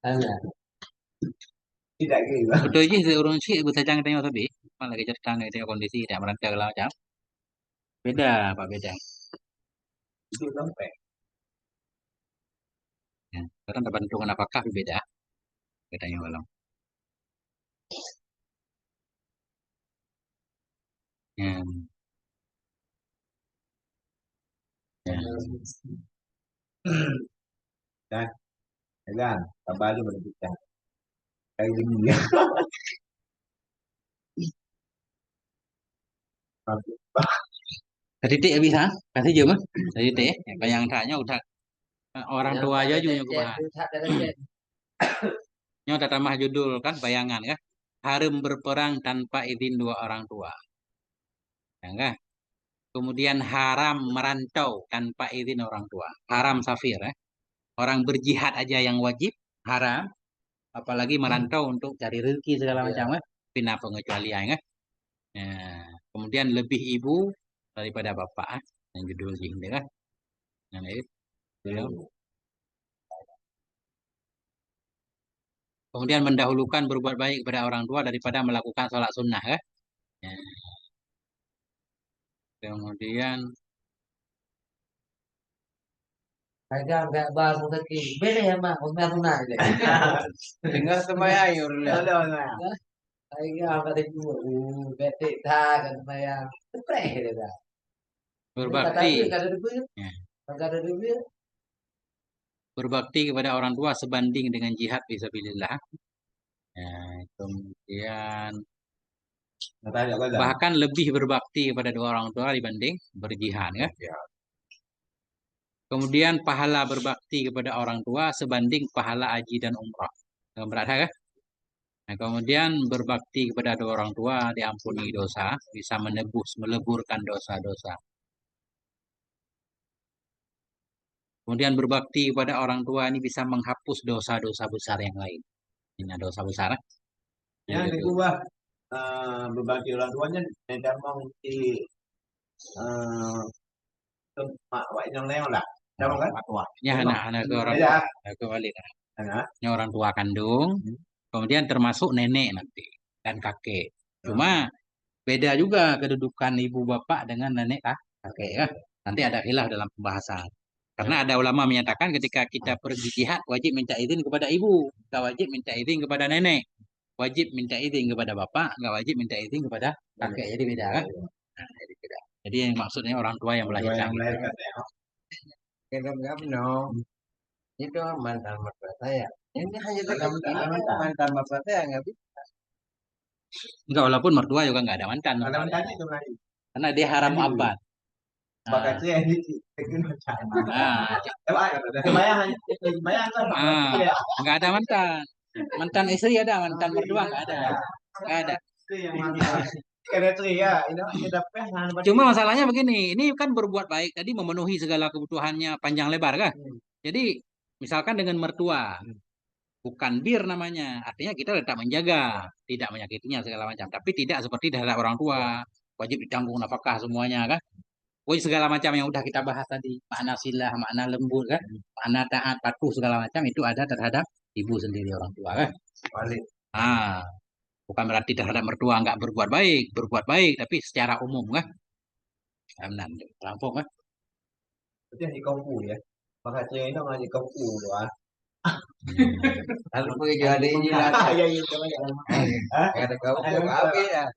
Anak. Tidak kirim. betul je orang sih bisa jangan tengok tapi, malah lagi cerita tengok kondisi tidak merantau segala macam. Beda apa beda? Itu lempeng. Ya, karena terbantu apakah beda? Bedanya kalau. Ya, ya. Dan, kan, kembali menunjukkan kayak gini ya. Tadi titik habis ha? Kasih je mah. Tadi titik. Yang tanya udah orang tua aja juga nyoba. Ini udah tambah judul kan, bayangan kan. Haram berperang tanpa izin dua orang tua. Ya, enggak? Kemudian haram merantau tanpa izin orang tua. Haram safir ya. Orang berjihad aja yang wajib haram, apalagi merantau untuk cari rezeki segala macam ya. Pina pengecualian ya. Nah, kemudian lebih ibu daripada bapak yang judul ini kan. Nah, itu. Kemudian mendahulukan berbuat baik kepada orang tua daripada melakukan sholat sunnah ya. Ya. Kemudian Kadang nggak bangun lagi. Beda ya mak, benar-benar aja. Tinggal sembahyang ya udah. Saya angkat itu, bete dah kan sembahyang. Spreh dah. Kata berbakti dia, kata dia, ya. kata dia. Berbakti kepada orang tua sebanding dengan jihad fisabilillah. Ya, kemudian bahkan lebih berbakti kepada dua orang tua dibanding berjihad ya. Kemudian pahala berbakti kepada orang tua sebanding pahala haji dan umrah. Berada kan? Nah, kemudian berbakti kepada dua orang tua diampuni dosa, bisa menebus, meleburkan dosa-dosa. Kemudian berbakti kepada orang tua ini bisa menghapus dosa-dosa besar yang lain. Ini dosa besar. Yang Gitu. diubah berbagi orang tuanya tidak mau di tempat yang lain lah. Tahu kan? Ya anak-anak ke orang Ya. tua, ke balik. Anak. Ini orang tua kandung, kemudian termasuk nenek nanti dan kakek. Cuma beda juga kedudukan ibu bapak dengan nenek kakek ya. Nanti ada khilaf dalam pembahasan. Karena ada ulama menyatakan ketika kita pergi jihad wajib minta izin kepada ibu, nggak wajib minta izin kepada nenek. Wajib minta izin kepada bapak, nggak wajib minta izin kepada kakek. Jadi beda kan? Nah, jadi beda. Jadi yang maksudnya orang tua yang melahirkan. Kita nggak benar. Itu mantan bapak saya. Ini hanya mantan bapak saya nggak bisa. Enggak, walaupun mertua juga nggak ada mantan. Ada mantannya itu lagi. Karena dia haram abad. Bakat saya ini bikin macam. Kebayang nggak ada mantan. Mantan istri ada, mantan mertua nggak ada. Nggak ada. Cuma masalahnya begini, ini kan berbuat baik tadi memenuhi segala kebutuhannya panjang lebar kan. Jadi misalkan dengan mertua, bukan bir namanya, artinya kita tetap menjaga, tidak menyakitinya segala macam. Tapi tidak seperti terhadap orang tua, wajib ditanggung nafkah semuanya kan. Pokoknya segala macam yang udah kita bahas tadi, makna silah, makna lembut kan, makna taat, patuh segala macam itu ada terhadap ibu sendiri orang tua kan. Ah, bukan berarti terhadap mertua nggak berbuat baik, tapi secara umum kan. Lampung kan. Itu yang di Kongfu ya. Bakat saya ini nggak di Kongfu doang. Lalu pergi jadi ini lah. Ya itu Ada kau kau ya.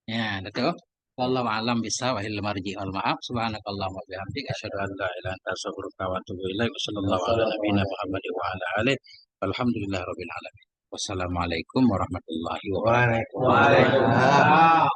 Ya, betul. Wallahu a'lam bishawab marji wal ma'af subhanakallahumma wa bihamdika asyhadu an la ilaha illa anta astaghfiruka wa atubu ilaik. Wassallallahu ala nabiyyina Muhammad wa ala alihi. Walhamdulillahirabbil alamin. Wassalamualaikum warahmatullahi wabarakatuh. Waalaikumsalam.